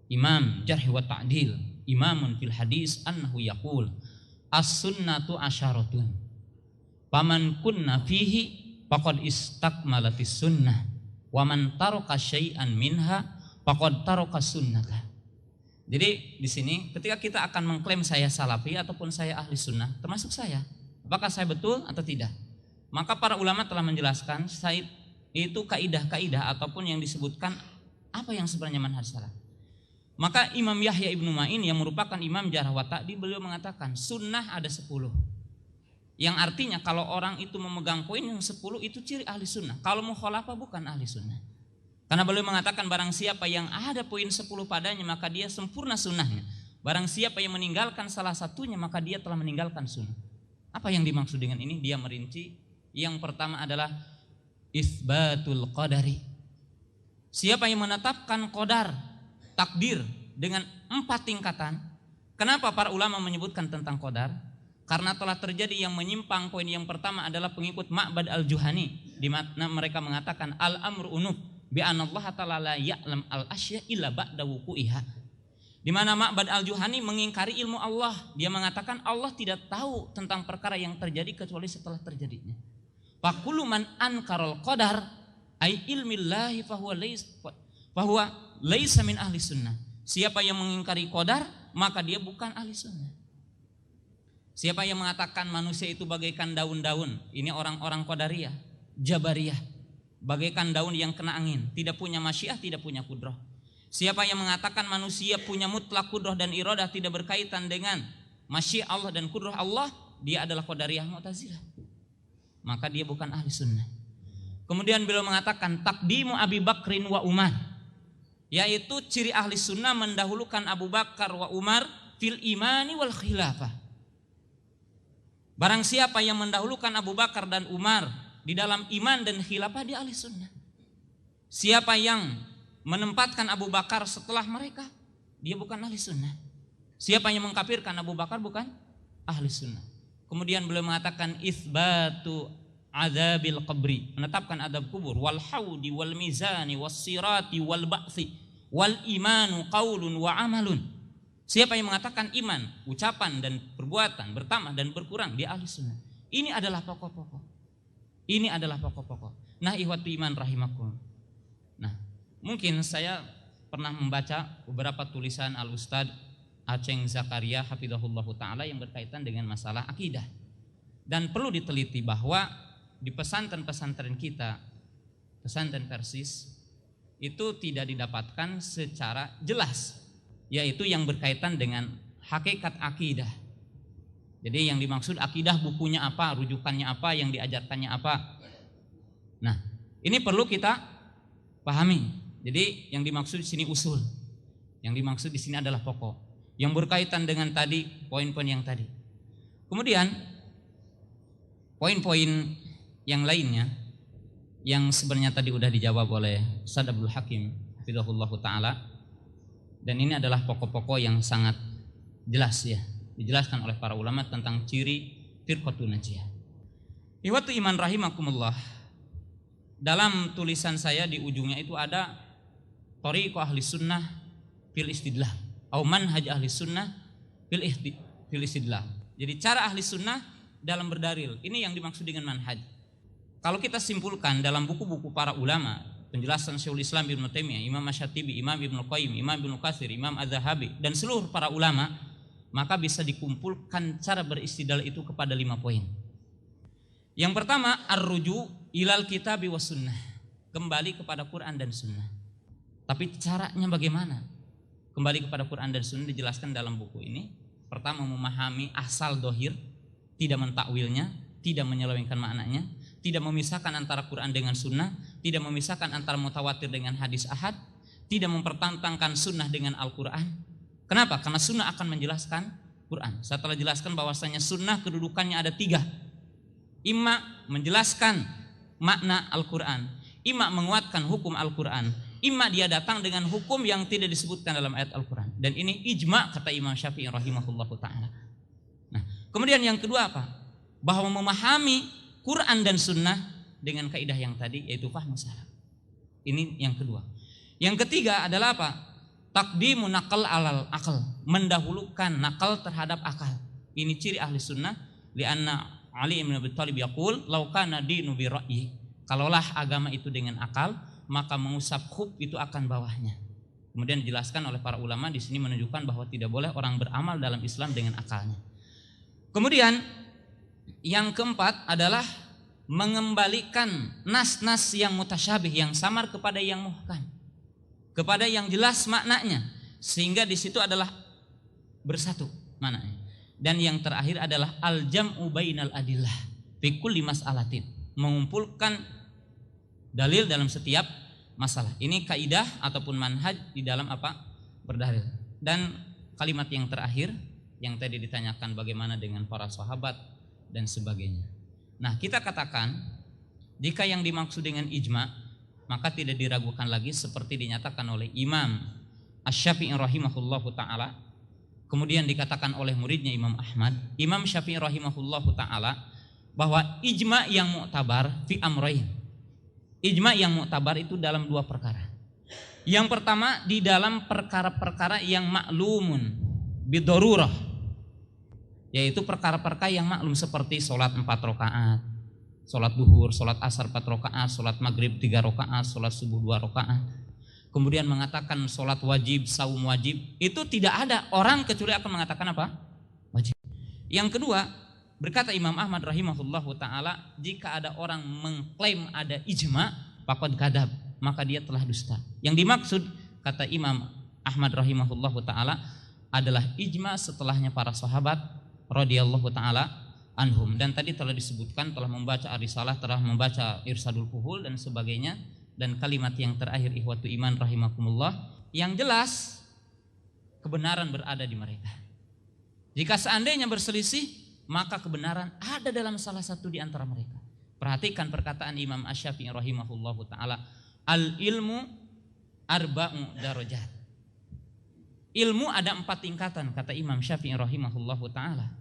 Imam Jarh wa Ta'dil, imamun fil hadis, annahu yaqul as-sunnatu asyaratun. Faman kunna fihi faqad istakmalatis sunnah, wa man taraka syai'an minha faqad taraka sunnata. Jadi di sini ketika kita akan mengklaim saya salafi ataupun saya ahli sunnah, termasuk saya, apakah saya betul atau tidak? Maka para ulama telah menjelaskan saya itu kaidah-kaidah ataupun yang disebutkan apa yang sebenarnya manhaj salaf. Maka Imam Yahya Ibnu Ma'in yang merupakan imam jarh wa ta'dil, beliau mengatakan sunnah ada 10. Yang artinya kalau orang itu memegang poin yang 10 itu ciri ahli sunnah. Kalau mukhalafah bukan ahli sunnah. Karena beliau mengatakan barang siapa yang ada poin 10 padanya maka dia sempurna sunnahnya. Barang siapa yang meninggalkan salah satunya maka dia telah meninggalkan sunnah. Apa yang dimaksud dengan ini? Dia merinci. Yang pertama adalah isbatul qadari. Siapa yang menetapkan qadar, takdir dengan 4 tingkatan. Kenapa para ulama menyebutkan tentang qadar? Karena telah terjadi yang menyimpang. Poin yang pertama adalah pengikut Ma'bad al-Juhani, di mana mereka mengatakan al-amru unuf bi anallaha ta'ala la ya'lam al-asya illa ba'da wuqu'iha. Di mana Ma'bad al-Juhani mengingkari ilmu Allah. Dia mengatakan Allah tidak tahu tentang perkara yang terjadi kecuali setelah terjadinya. Faqulu man ankaral qadar ay ilmillahi fahuwa laisa min ahli sunnah. Siapa yang mengingkari qadar maka dia bukan ahli sunnah. Siapa yang mengatakan manusia itu bagaikan daun-daun, ini orang-orang qadariyah, jabariyah, bagaikan daun yang kena angin, tidak punya masyiah, tidak punya kudrah. Siapa yang mengatakan manusia punya mutlak kudrah dan iradah, tidak berkaitan dengan masyiah Allah dan kudrah Allah, dia adalah qadariyah mu'tazilah. Maka dia bukan ahli sunnah. Kemudian beliau mengatakan taqdimu Abi Bakrin wa Umar, yaitu ciri ahli sunnah mendahulukan Abu Bakar wa Umar fil imani wal khilafah. Barang siapa yang mendahulukan Abu Bakar dan Umar di dalam iman dan khilafah, dia ahli sunnah. Siapa yang menempatkan Abu Bakar setelah mereka, dia bukan ahli sunnah. Siapa yang mengkafirkan Abu Bakar bukan ahli sunnah. Kemudian beliau mengatakan itsbatu adzabil qabri, menetapkan adab kubur, wal haudi wal mizani was sirati wal ba'thi wal imanu qaulun wa amalun. Siapa yang mengatakan iman, ucapan dan perbuatan bertambah dan berkurang, dia ahli sunnah. Ini adalah pokok-pokok. Ini adalah pokok-pokok. Nah, ikhwatu iman rahimakum. Nah, mungkin saya pernah membaca beberapa tulisan Al-Ustadz Aceng Zakaria hafizahullahu ta'ala yang berkaitan dengan masalah akidah. Dan perlu diteliti bahwa di pesantren-pesantren kita, pesantren Persis, itu tidak didapatkan secara jelas, yaitu yang berkaitan dengan hakikat akidah. Jadi yang dimaksud akidah bukunya apa, rujukannya apa, yang diajarkannya apa. Nah, ini perlu kita pahami. Jadi yang dimaksud di sini usul, yang dimaksud di sini adalah pokok, yang berkaitan dengan tadi poin-poin yang tadi. Kemudian poin-poin yang lainnya yang sebenarnya tadi udah dijawab oleh Ustaz Abdul Hakim hafizahullahu ta'ala. Dan ini adalah pokok-pokok yang sangat jelas ya, dijelaskan oleh para ulama tentang ciri firqatun najiyah. Ikhwatu iman rahimakumullah. Dalam tulisan saya di ujungnya itu ada thariqu ahli sunnah fil istidlal atau manhaj ahli sunnah fil istidlal. Jadi cara ahli sunnah dalam berdalil. Ini yang dimaksud dengan manhaj. Kalau kita simpulkan dalam buku-buku para ulama, penjelasan Syekhul Islam Ibnu Taimiyah, Imam Asy-Syatibi, Imam Ibnu Qayyim, Imam Ibnu Katsir, Imam Az-Zahabi dan seluruh para ulama, maka bisa dikumpulkan cara beristidlal itu kepada 5 poin. Yang pertama, ar-ruju ilal kitabi was sunnah, kembali kepada Quran dan sunnah. Tapi caranya bagaimana? Kembali kepada Quran dan sunnah dijelaskan dalam buku ini. Pertama, memahami asal dohir, tidak mentakwilnya, tidak menyelewengkan maknanya, tidak memisahkan antara Quran dengan sunnah, tidak memisahkan antara mutawatir dengan hadis ahad, tidak mempertentangkan sunnah dengan Al-Quran. Kenapa? Karena sunnah akan menjelaskan Quran. Saya telah jelaskan bahwasanya sunnah kedudukannya ada 3. Imma menjelaskan makna Al-Quran, imma menguatkan hukum Al-Quran, imma dia datang dengan hukum yang tidak disebutkan dalam ayat Al-Quran. Dan ini ijma kata Imam Syafi'i rahimahullahu ta'ala. Nah, kemudian yang kedua apa? Bahwa memahami Quran dan sunnah dengan kaidah yang tadi, yaitu fahmu salaf. Ini yang kedua. Yang ketiga adalah apa? Taqdimu naqal alal akal, mendahulukan nakal terhadap akal. Ini ciri ahli sunnah. Lianna Ali bin Abi Thalib yaqul, "Lau kana dinu bi ra'yi." Kalaulah agama itu dengan akal, maka mengusap khuf itu akan bawahnya. Kemudian dijelaskan oleh para ulama di sini menunjukkan bahwa tidak boleh orang beramal dalam Islam dengan akalnya. Kemudian yang keempat adalah mengembalikan nas-nas yang mutasyabih, yang samar kepada yang muhkam. kepada yang jelas maknanya, sehingga di situ adalah bersatu maknanya. Dan yang terakhir adalah al-jam'u bainal adillah fi kulli mas'alatin, mengumpulkan dalil dalam setiap masalah. Ini kaidah ataupun manhaj di dalam apa? Berdalil. Dan kalimat yang terakhir yang tadi ditanyakan bagaimana dengan para sahabat dan sebagainya. Nah, kita katakan jika yang dimaksud dengan ijma, maka tidak diragukan lagi seperti dinyatakan oleh Imam Asy-Syafi'i rahimahullahu taala, kemudian dikatakan oleh muridnya Imam Ahmad, Imam Syafi'i rahimahullahu taala, bahwa ijma yang mu'tabar fi amrayn. Ijma yang mu'tabar itu dalam dua perkara. Yang pertama di dalam perkara-perkara yang maklumun bidorurah, yaitu perkara-perkara yang maklum seperti sholat 4 rakaat, sholat duhur, sholat asar 4 rakaat, sholat maghrib 3 rakaat, sholat subuh 2 rakaat. Kemudian mengatakan sholat wajib, saum wajib, itu tidak ada orang kecuali akan mengatakan apa? Wajib. Yang kedua, berkata Imam Ahmad rahimahullahu ta'ala, jika ada orang mengklaim ada ijma, faqad kadzab, maka dia telah dusta. Yang dimaksud, kata Imam Ahmad rahimahullahu ta'ala, adalah ijma setelahnya para sahabat radhiyallahu ta'ala anhum. Dan tadi telah disebutkan, telah membaca Ar-Risalah, telah membaca Irsadul Fuhul dan sebagainya. Dan kalimat yang terakhir, ikhwatu iman rahimakumullah, yang jelas kebenaran berada di mereka. Jika seandainya berselisih, maka kebenaran ada dalam salah satu di antara mereka. Perhatikan perkataan Imam Asy-Syafi'i rahimahullahu ta'ala, al-ilmu arba'u darajat. Ilmu ada 4 tingkatan, kata Imam Syafi'i rahimahullahu ta'ala.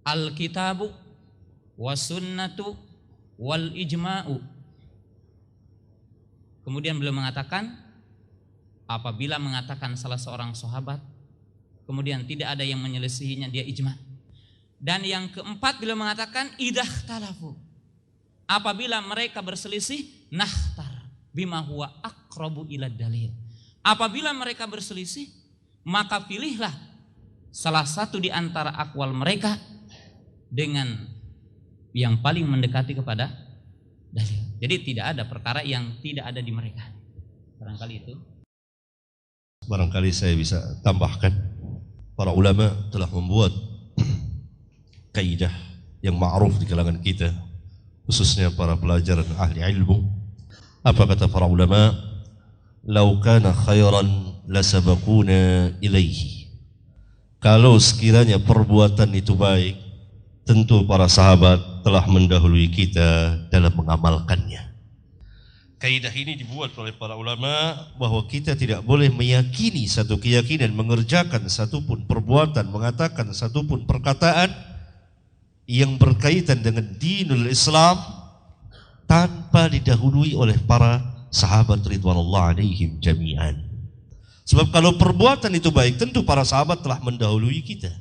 Al-kitabu was sunnatu wal ijma'u. Kemudian beliau mengatakan, apabila mengatakan salah seorang sahabat, kemudian tidak ada yang menyelisihinya, dia ijma. Dan yang keempat beliau mengatakan, idah talafu, apabila mereka berselisih, nakhtar bima huwa aqrabu ila dalil. Apabila mereka berselisih, maka pilihlah salah satu di antara akwal mereka dengan yang paling mendekati kepada dalil. Jadi tidak ada perkara yang tidak ada di mereka. Barangkali itu. Barangkali saya bisa tambahkan, para ulama telah membuat kaidah yang ma'ruf di kalangan kita, khususnya para pelajar dan ahli ilmu. Apa kata para ulama? Lau kana khairan lasabaquna ilaihi. Kalau sekiranya perbuatan itu baik, tentu para sahabat telah mendahului kita dalam mengamalkannya. Kaidah ini dibuat oleh para ulama bahwa kita tidak boleh meyakini satu keyakinan, mengerjakan satu pun perbuatan, mengatakan satu pun perkataan yang berkaitan dengan dinul Islam tanpa didahului oleh para sahabat ridwanullah alaihim jami'an. Sebab kalau perbuatan itu baik, tentu para sahabat telah mendahului kita.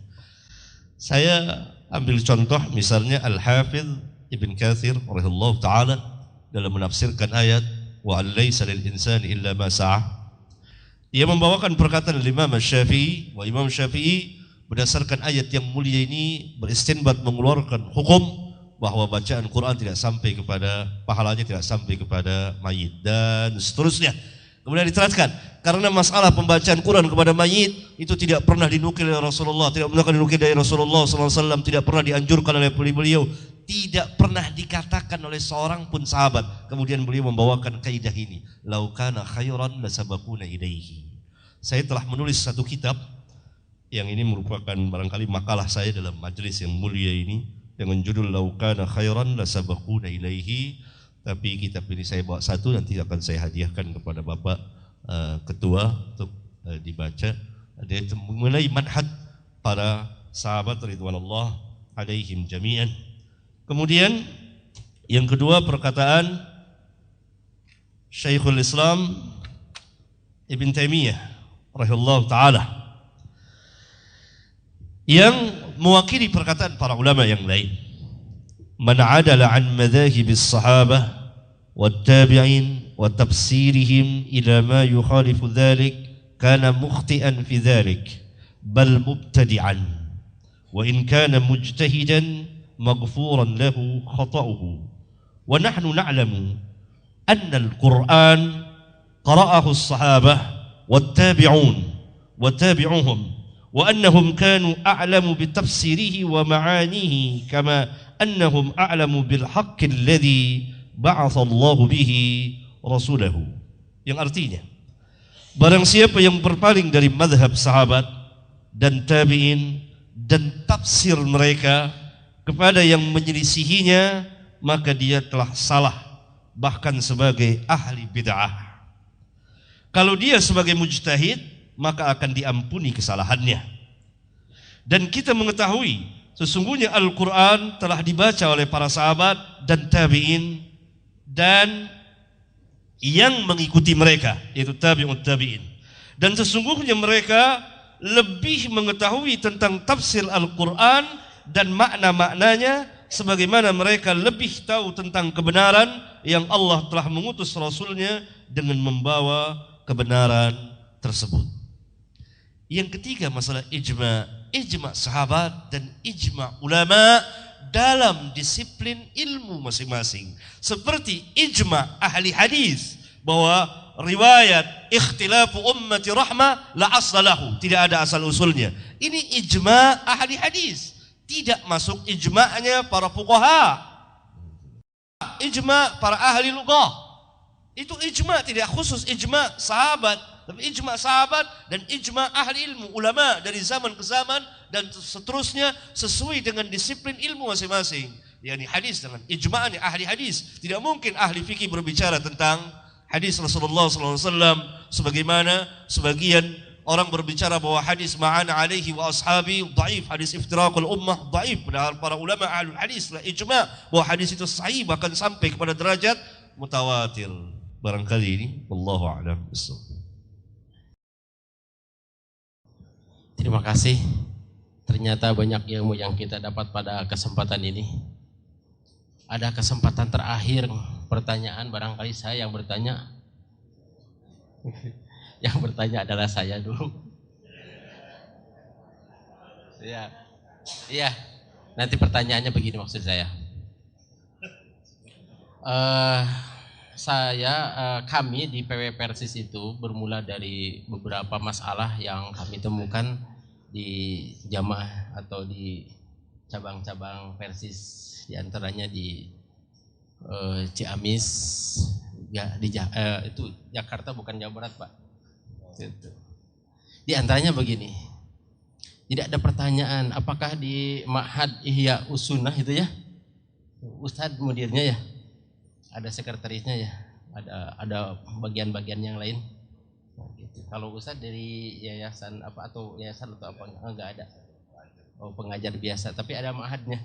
Saya ambil contoh misalnya Al-Hafidh Ibn Katsir rahimahullah ta'ala dalam menafsirkan ayat wa alaysa lil insani illa ma sa'a. Dia membawakan perkataan Imam Syafi'i, wa Imam Syafi'i berdasarkan ayat yang mulia ini beristinbat mengeluarkan hukum bahwa bacaan Quran tidak sampai kepada pahalanya, tidak sampai kepada mayit dan seterusnya. Kemudian diterangkan, karena masalah pembacaan Quran kepada mayit itu tidak pernah dinukil oleh Rasulullah, tidak pernah dinukil dari Rasulullah SAW, tidak pernah dianjurkan oleh beliau, tidak pernah dikatakan oleh seorang pun sahabat. Kemudian beliau membawakan kaidah ini, lau kana khairan lasabaquna ilaihi. Saya telah menulis satu kitab yang ini merupakan barangkali makalah saya dalam majelis yang mulia ini dengan judul lau kana khairan lasabaquna ilaihi. Tapi kitab ini saya bawa satu, nanti akan saya hadiahkan kepada Bapak Ketua untuk dibaca. Dia mengenai manhaj para sahabat ridwanullah alaihim jami'an. Kemudian yang kedua perkataan Syekhul Islam Ibn Taimiyah rahimahullah ta'ala yang mewakili perkataan para ulama yang lain. Man adala an madhahibis sahabah والتابعين وتفسيرهم إلى ما يخالف ذلك كان مخطئا في ذلك بل مبتدعا وإن كان مجتهدا مغفورا له خطأه ونحن نعلم أن القرآن qara'ahu as-sahabah wat-tabi'un wa tabi'uhum wa annahum kanu a'lamu bi tafsirihi wa ma'anihi kama annahum a'lamu bil haqqi alladhi ba'atha Allah bihi rasulahu. Yang artinya, barang siapa yang berpaling dari mazhab sahabat dan tabi'in dan tafsir mereka kepada yang menyelisihinya, maka dia telah salah, bahkan sebagai ahli bid'ah. Kalau dia sebagai mujtahid, maka akan diampuni kesalahannya. Dan kita mengetahui sesungguhnya Al-Quran telah dibaca oleh para sahabat dan tabi'in dan yang mengikuti mereka, yaitu tabi'ut tabi'in. Dan sesungguhnya mereka lebih mengetahui tentang tafsir Al-Quran dan makna-maknanya, sebagaimana mereka lebih tahu tentang kebenaran yang Allah telah mengutus Rasulnya dengan membawa kebenaran tersebut. Yang ketiga, masalah ijma sahabat dan ijma ulama dalam disiplin ilmu masing-masing. Seperti ijma ahli hadis bahwa riwayat ikhtilafu ummati rahmah la aslahu, tidak ada asal usulnya. Ini ijma ahli hadis, tidak masuk ijma'nya para fuqaha, ijma para ahli lughah. Itu ijma, tidak khusus ijma sahabat, tapi ijma sahabat dan ijma ahli ilmu, ulama dari zaman ke zaman dan seterusnya sesuai dengan disiplin ilmu masing-masing. Yani hadis dengan ijma'nya ahli hadis. Tidak mungkin ahli fikih berbicara tentang hadis Rasulullah SAW sebagaimana sebagian orang berbicara bahwa hadis ma'ana alaihi wa ashabi dhaif, hadis iftiraqul ummah dhaif. Padahal para ulama ahlul hadis lah ijma' bahwa hadis itu sahih, bahkan sampai kepada derajat mutawatir. Barangkali ini wallahu a'lam bissawab. Terima kasih. Ternyata banyak ilmu yang kita dapat pada kesempatan ini. Ada kesempatan terakhir pertanyaan, barangkali saya yang bertanya. Yang bertanya adalah saya dulu. Iya. Nanti pertanyaannya begini maksud saya. Kami di PW Persis itu bermula dari beberapa masalah yang kami temukan di jamaah atau di cabang-cabang Persis, di antaranya di Ciamis, ya itu Jakarta bukan Jawa Barat Pak. Di antaranya begini, tidak ada pertanyaan apakah di Ma'had Ihya Usunnah itu ya, Ustadz mudirnya ya, ada sekretarisnya ya, ada bagian-bagian yang lain. Nah, gitu. Kalau Ustadz dari yayasan apa atau yayasan atau apa enggak ada. Oh, pengajar biasa, tapi ada ma'hadnya.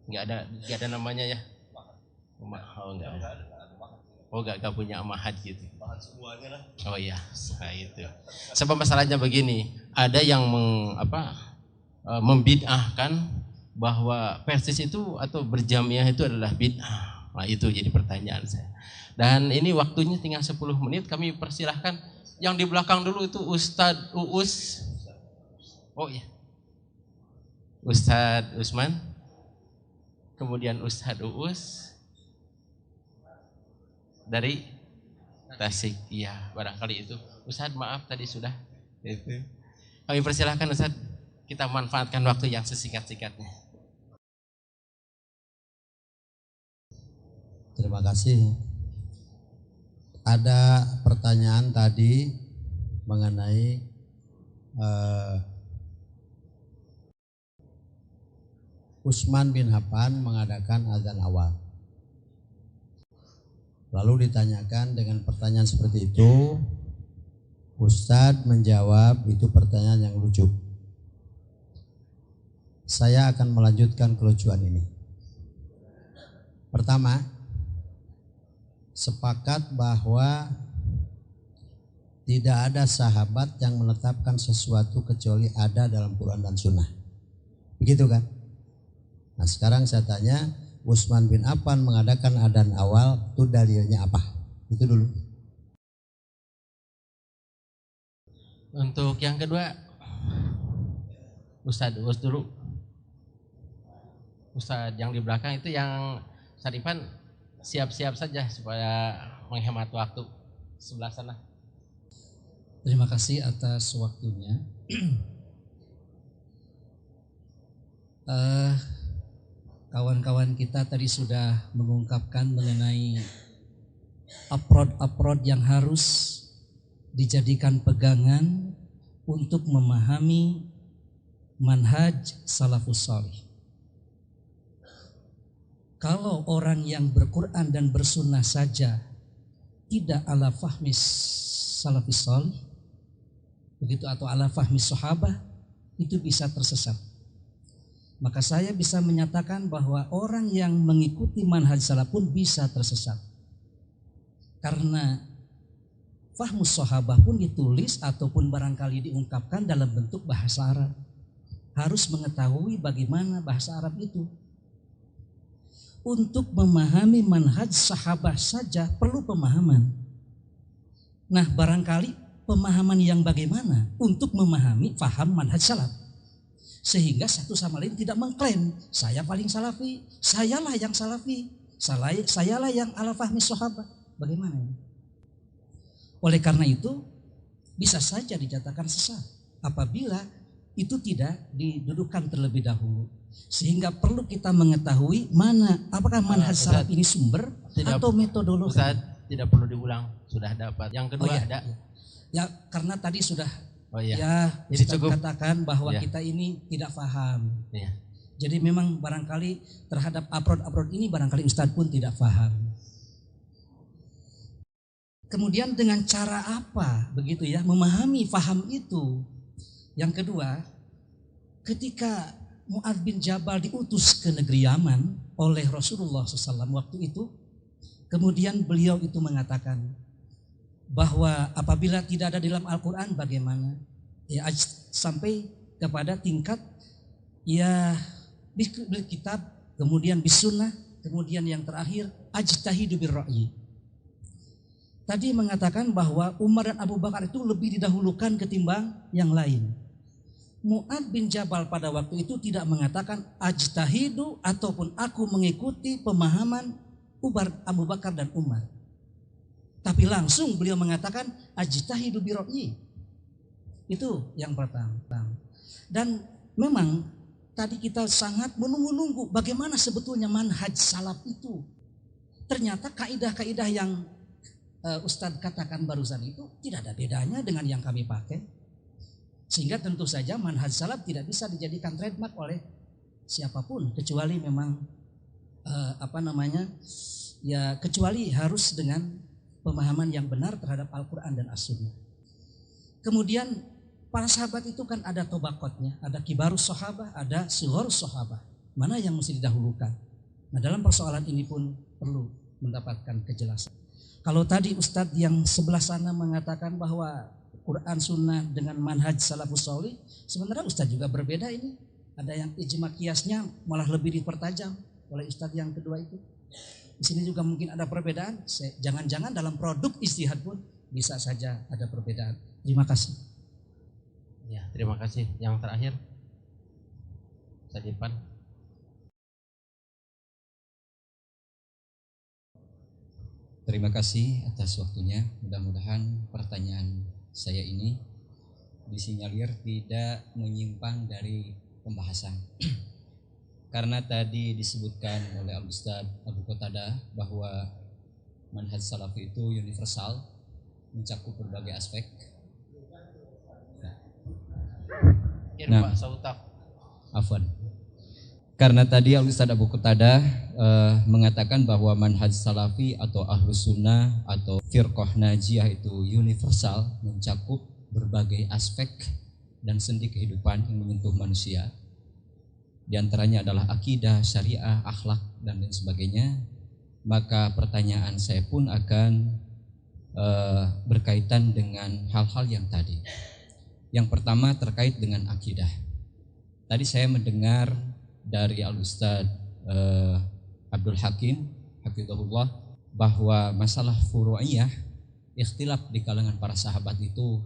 Enggak ada namanya ya. Oh enggak. Oh enggak punya ma'had gitu. Oh iya, nah itu. Sebab masalahnya begini, ada yang membid'ahkan bahwa Persis itu atau berjamiah itu adalah bid'ah. Nah itu jadi pertanyaan saya. Dan ini waktunya tinggal 10 menit, kami persilahkan. Yang di belakang dulu itu Ustadz Uus. Oh iya. Ustadz Usman. Kemudian Ustadz Uus. Dari Tasik. Iya, barangkali itu. Ustadz maaf tadi sudah. Itu. Kami persilahkan Ustadz. Kita manfaatkan waktu yang sesingkat-singkatnya. Terima kasih. Ada pertanyaan tadi mengenai Utsman bin Affan mengadakan azan awal. Lalu ditanyakan dengan pertanyaan seperti itu, Ustadz menjawab itu pertanyaan yang lucu. Saya akan melanjutkan kelucuan ini. Pertama, sepakat bahwa tidak ada sahabat yang menetapkan sesuatu kecuali ada dalam Quran dan Sunnah. Begitu kan? Nah sekarang saya tanya, Utsman bin Affan mengadakan adzan awal, itu dalilnya apa? Itu dulu. Untuk yang kedua, Ustadz Uus dulu. Ustadz yang di belakang itu yang Ustadz Ivan siap-siap saja supaya menghemat waktu. sebelah sana. Terima kasih atas waktunya. Kawan-kawan kita tadi sudah mengungkapkan mengenai approach yang harus dijadikan pegangan untuk memahami manhaj salafus salih. Kalau orang yang berquran dan bersunnah saja tidak ala fahmi salafus salih, begitu, atau ala fahmi sahabah, itu bisa tersesat. Maka saya bisa menyatakan bahwa orang yang mengikuti manhaj salaf pun bisa tersesat. Karena fahmus sahabah pun ditulis ataupun barangkali diungkapkan dalam bentuk bahasa Arab. Harus mengetahui bagaimana bahasa Arab itu. Untuk memahami manhaj sahabah saja perlu pemahaman. Nah, barangkali pemahaman yang bagaimana untuk memahami faham manhaj salaf. Sehingga satu sama lain tidak mengklaim saya paling salafi, sayalah yang salafi, sayalah yang ala fahmi sahabat. Bagaimana ini? Oleh karena itu bisa saja dinyatakan sesat apabila itu tidak didudukkan terlebih dahulu. Sehingga perlu kita mengetahui mana apakah manhaj salaf ini sumber atau metodologi. Ustaz, tidak perlu diulang, sudah dapat. Yang kedua ada. Ya, karena tadi sudah jadi Ustaz cukup katakan bahwa kita ini tidak paham. Ya. Jadi memang barangkali terhadap approach ini barangkali Ustaz pun tidak paham. Kemudian dengan cara apa begitu ya memahami faham itu. Yang kedua, ketika Mu'adz bin Jabal diutus ke negeri Yaman oleh Rasulullah SAW waktu itu, kemudian beliau itu mengatakan bahwa apabila tidak ada dalam Al-Quran bagaimana? Ya, sampai kepada tingkat ya bil kitab, kemudian bisunnah, kemudian yang terakhir ajtahidu birra'yi. Tadi mengatakan bahwa Umar dan Abu Bakar itu lebih didahulukan ketimbang yang lain. Mu'adz bin Jabal pada waktu itu tidak mengatakan ajtahidu ataupun aku mengikuti pemahaman Abu Bakar dan Umar. Tapi langsung beliau mengatakan ajtahidu birra'yi. Itu yang pertama. Dan memang tadi kita sangat menunggu-nunggu bagaimana sebetulnya manhaj salaf itu. Ternyata kaidah-kaidah yang Ustadz katakan barusan itu tidak ada bedanya dengan yang kami pakai. Sehingga tentu saja manhaj salaf tidak bisa dijadikan trademark oleh siapapun kecuali memang kecuali harus dengan pemahaman yang benar terhadap Al-Quran dan As-Sunnah. Kemudian para sahabat itu kan ada tobakotnya, ada kibarus sahabah, ada sigharus sahabah. Mana yang mesti didahulukan? Nah, dalam persoalan ini pun perlu mendapatkan kejelasan. Kalau tadi Ustadz yang sebelah sana mengatakan bahwa Quran Sunnah dengan manhaj salafus sholih, sebenarnya Ustadz juga berbeda ini. Ada yang ijma kiasnya malah lebih dipertajam oleh Ustadz yang kedua itu. Di sini juga mungkin ada perbedaan. Jangan-jangan dalam produk ijtihad pun bisa saja ada perbedaan. Terima kasih. Ya, terima kasih. Yang terakhir, Ustaz Irfan. Terima kasih atas waktunya. Mudah-mudahan pertanyaan saya ini disinyalir tidak menyimpang dari pembahasan. Karena tadi disebutkan oleh Al-Ustadz Abu Qatadah bahwa manhaj salaf itu universal, mencakup berbagai aspek. Nah, Sautak. Afwan. Karena tadi Al-Ustadz Abu Qatadah mengatakan bahwa manhaj salafi atau ahlus sunnah atau firqah najiyah itu universal, mencakup berbagai aspek dan sendi kehidupan yang menyentuh manusia. Di antaranya adalah akidah, syariah, akhlak, dan lain sebagainya. Maka pertanyaan saya pun akan berkaitan dengan hal-hal yang tadi. Yang pertama terkait dengan akidah. Tadi saya mendengar dari Al-Ustadz Abdul Hakim hafizahullah bahwa masalah furu'iyah, ikhtilaf di kalangan para sahabat itu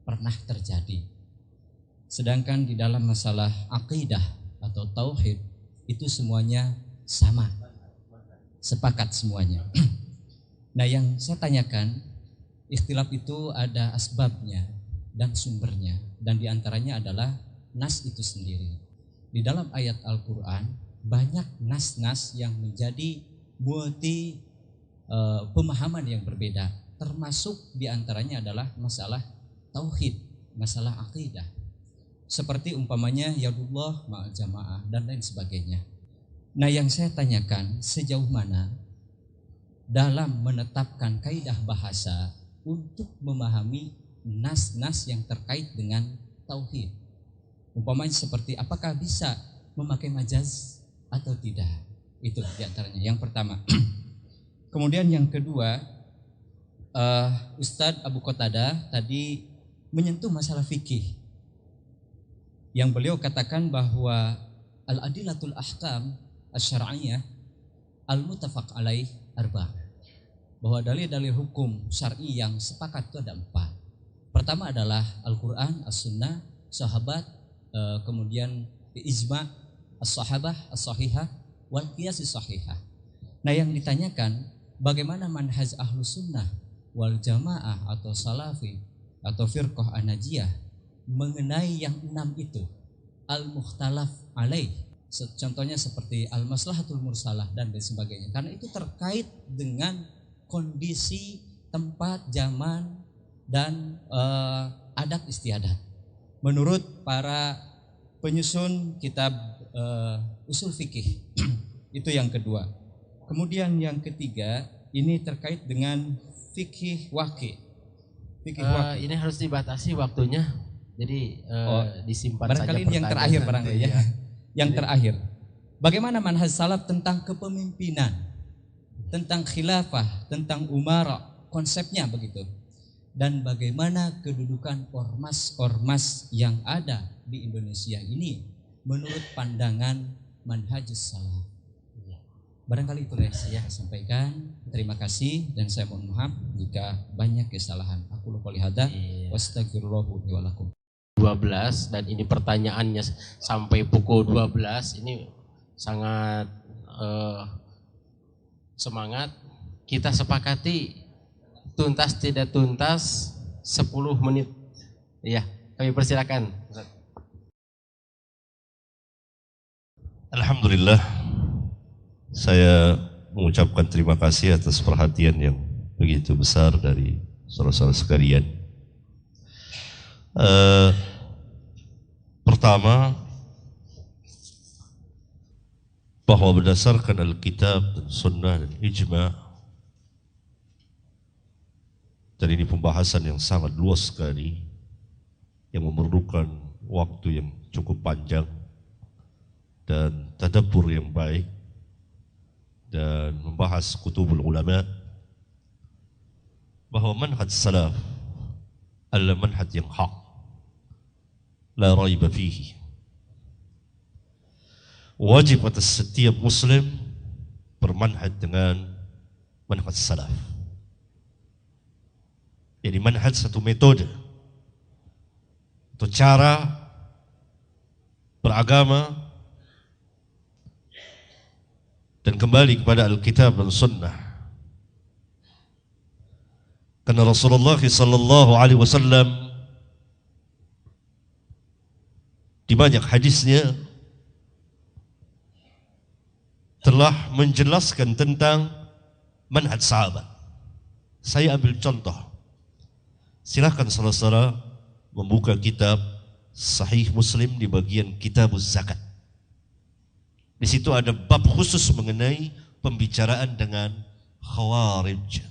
pernah terjadi. Sedangkan di dalam masalah akidah atau tauhid itu semuanya sama, sepakat semuanya. Nah, yang saya tanyakan, Ikhtilaf itu ada asbabnya dan sumbernya, dan diantaranya adalah nas itu sendiri. Di dalam ayat Al-Quran banyak nas-nas yang menjadi multi pemahaman yang berbeda, termasuk diantaranya adalah masalah tauhid, masalah akidah, seperti umpamanya yadullah ma'al jamaah dan lain sebagainya. Nah, yang saya tanyakan, sejauh mana dalam menetapkan kaidah bahasa untuk memahami nas-nas yang terkait dengan tauhid, umpamanya seperti apakah bisa memakai majaz atau tidak, itu diantaranya yang pertama. Kemudian yang kedua, Ustadz Abu Qatadah tadi menyentuh masalah fikih, yang beliau katakan bahwa al-adilatul ahkam asy-syar'iyyah al-muttafaq alaih arba', bahwa dalil-dalil hukum syar'i yang sepakat itu ada 4. Pertama adalah Al-Quran, As-Sunnah, sahabat, kemudian ijma' as-sahabah as-sahihah wal qiyas as-sahihah. Nah, yang ditanyakan bagaimana manhaj ahlus sunnah wal jamaah atau salafi atau firqah an-najiyah mengenai yang 6 itu, al-mukhtalaf alaih. Contohnya seperti al-maslahatul mursalah dan lain sebagainya, karena itu terkait dengan kondisi, tempat, zaman, dan adat istiadat menurut para penyusun kitab usul fikih. Itu yang kedua. Kemudian yang ketiga, ini terkait dengan fikih waqi. Ini harus dibatasi waktunya, jadi disimpan barangkali saja. Yang terakhir barangkali ya. Yang terakhir, bagaimana manhaj salaf tentang kepemimpinan, tentang khilafah, tentang umara, konsepnya begitu, dan bagaimana kedudukan ormas-ormas yang ada di Indonesia ini menurut pandangan manhaj salaf. Barangkali itu yang saya sampaikan. Terima kasih dan saya mohon maaf jika banyak kesalahan. Aku qouli hadza wa astaghfirullah li wa lakum. 12 dan ini pertanyaannya sampai pukul 12, ini sangat semangat. Kita sepakati tuntas tidak tuntas 10 menit. Iya, kami persilakan. Alhamdulillah, saya mengucapkan terima kasih atas perhatian yang begitu besar dari saudara-saudara sekalian. Pertama, bahwa berdasarkan Alkitab dan Sunnah dan Ijma', dan ini pembahasan yang sangat luas sekali, yang memerlukan waktu yang cukup panjang dan tadabbur yang baik, dan membahas kutubul ulama, bahwa manhaj salaf adalah manhaj yang hak, la raiba fihi. Wajib atas setiap muslim bermanhaj dengan manhaj salaf. Jadi manhaj satu metode atau cara beragama dan kembali kepada Alkitab dan Sunnah. Karena Rasulullah sallallahu alaihi wasallam di banyak hadisnya telah menjelaskan tentang manhaj sahabat. Saya ambil contoh. Silakan saudara-saudara membuka kitab Sahih Muslim di bagian Kitabuz Zakat. Di situ ada bab khusus mengenai pembicaraan dengan Khawarij,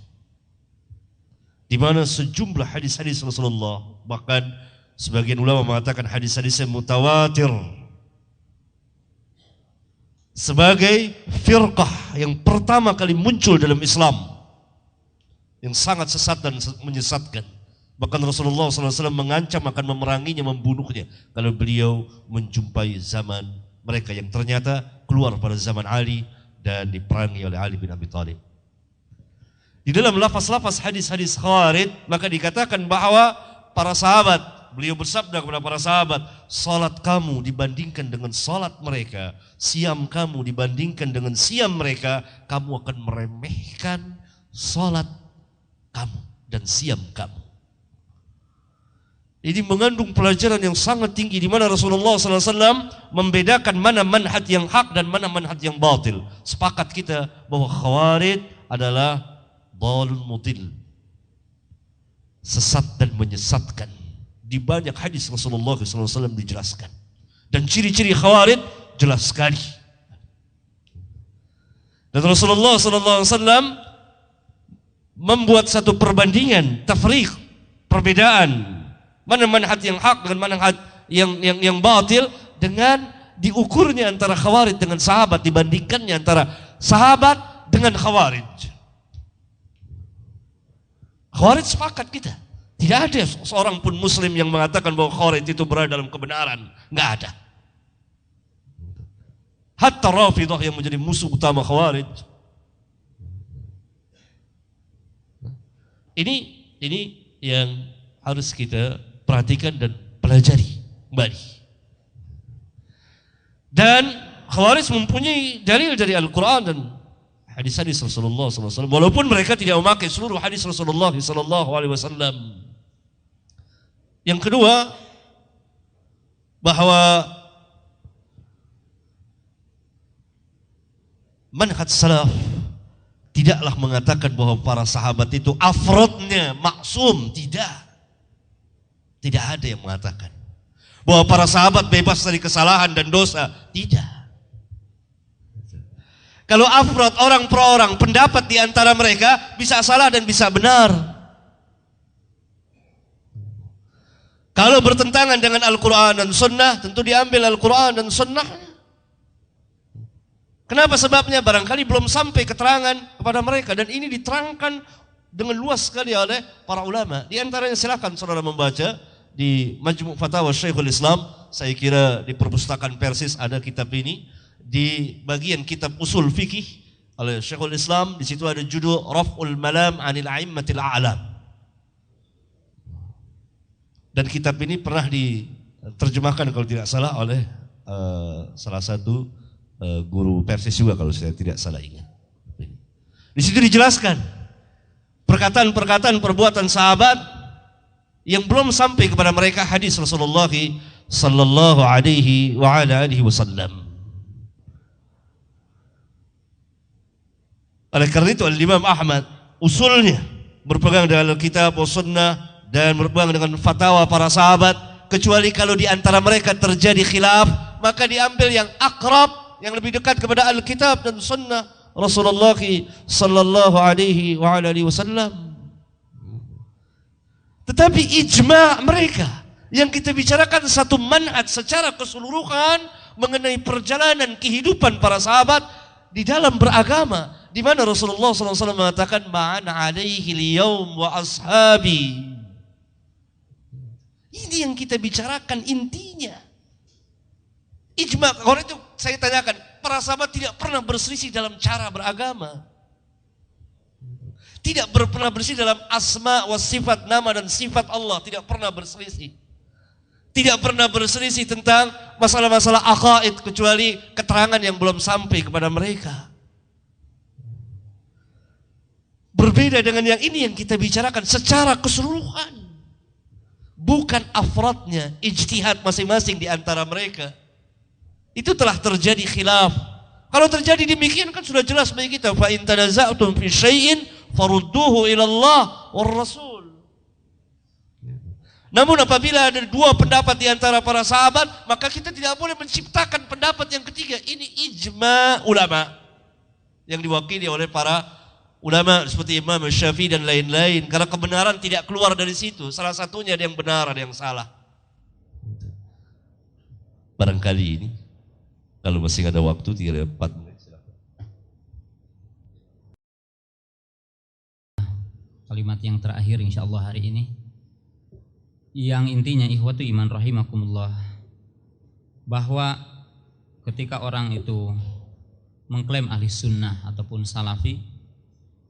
di mana sejumlah hadis-hadis Rasulullah, bahkan sebagian ulama mengatakan hadis-hadisnya mutawatir, sebagai firqah yang pertama kali muncul dalam Islam, yang sangat sesat dan menyesatkan. Bahkan Rasulullah SAW mengancam akan memeranginya, membunuhnya kalau beliau menjumpai zaman mereka yang ternyata keluar pada zaman Ali dan diperangi oleh Ali bin Abi Thalib. Di dalam lafaz-lafaz hadis-hadis Khawarij maka dikatakan bahwa para sahabat, beliau bersabda kepada para sahabat, salat kamu dibandingkan dengan salat mereka, siam kamu dibandingkan dengan siam mereka, kamu akan meremehkan salat kamu dan siam kamu. Ini mengandung pelajaran yang sangat tinggi di mana Rasulullah SAW membedakan mana manhaj yang hak dan mana manhaj yang batil. Sepakat kita bahwa Khawarij adalah dhalun mudil, sesat dan menyesatkan. Di banyak hadis Rasulullah SAW dijelaskan. Dan ciri-ciri Khawarij jelas sekali. Dan Rasulullah SAW membuat satu perbandingan, tafriq, perbedaan. Mana manhaj yang hak dengan manhaj yang batil, dengan diukurnya antara Khawarij dengan sahabat, dibandingkannya antara sahabat dengan Khawarij. Khawarij sepakat kita. Tidak ada seorang pun muslim yang mengatakan bahwa Khawarij itu berada dalam kebenaran. Enggak ada. Hatta Rafidah yang menjadi musuh utama Khawarij. Ini yang harus kita perhatikan dan pelajari kembali. Dan Khawarij mempunyai dalil dari Al-Quran dan hadis-hadis Rasulullah SAW. Walaupun mereka tidak memakai seluruh hadis Rasulullah SAW. Yang kedua, bahwa manhaj salaf tidaklah mengatakan bahwa para sahabat itu afrodnya maksum, tidak. Tidak ada yang mengatakan bahwa para sahabat bebas dari kesalahan dan dosa. Tidak. Kalau afrod, orang per orang, pendapat di antara mereka bisa salah dan bisa benar. Kalau bertentangan dengan Al-Quran dan Sunnah, tentu diambil Al-Quran dan Sunnah. Kenapa sebabnya? Barangkali belum sampai keterangan kepada mereka. Dan ini diterangkan dengan luas sekali oleh para ulama. Di antaranya silakan saudara membaca di Majmu' Fatawa Syekhul Islam, saya kira di perpustakaan Persis ada kitab ini, di bagian kitab usul fikih oleh Syekhul Islam, di situ ada judul Raf'ul Malam 'anil A'immatil A'lam. Dan kitab ini pernah diterjemahkan kalau tidak salah oleh salah satu guru Persis juga kalau saya tidak salah ingat. Di situ dijelaskan perkataan-perkataan perbuatan sahabat yang belum sampai kepada mereka hadis Rasulullah sallallahu alaihi wa ala alihi wasallam. Oleh karena itu Imam Ahmad usulnya berpegang dengan Alkitab wa Sunnah dan berpegang dengan fatwa para sahabat, kecuali kalau di antara mereka terjadi khilaf, maka diambil yang akrab, yang lebih dekat kepada Alkitab dan Sunnah Rasulullah sallallahu alaihi wa ala alihi wasallam. Tetapi ijma' mereka yang kita bicarakan satu manhaj secara keseluruhan mengenai perjalanan kehidupan para sahabat di dalam beragama, di mana Rasulullah SAW mengatakan ma'ana alaihi liyawm wa ashabi. Ini yang kita bicarakan intinya. Ijma', orang itu saya tanyakan, para sahabat tidak pernah berselisih dalam cara beragama. Tidak pernah berselisih dalam asma wa sifat, nama dan sifat Allah. Tidak pernah berselisih. Tidak pernah berselisih tentang masalah-masalah aqaid, kecuali keterangan yang belum sampai kepada mereka. Berbeda dengan yang ini yang kita bicarakan secara keseluruhan. Bukan afradnya, ijtihad masing-masing di antara mereka. Itu telah terjadi khilaf. Kalau terjadi demikian kan sudah jelas bagi kita. Fa in tanaza'tum fi syai'in farudduhu ila Allah war Rasul. Namun apabila ada dua pendapat di antara para sahabat, maka kita tidak boleh menciptakan pendapat yang ketiga. Ini ijma' ulama yang diwakili oleh para ulama seperti Imam Syafi'i dan lain-lain. Karena kebenaran tidak keluar dari situ. Salah satunya ada yang benar, ada yang salah. Barangkali ini kalau masih ada waktu 3-4 menit silakan. Kalimat yang terakhir insyaallah hari ini, yang intinya ikhwatu iman rahimakumullah, bahwa ketika orang itu mengklaim ahli sunnah ataupun salafi,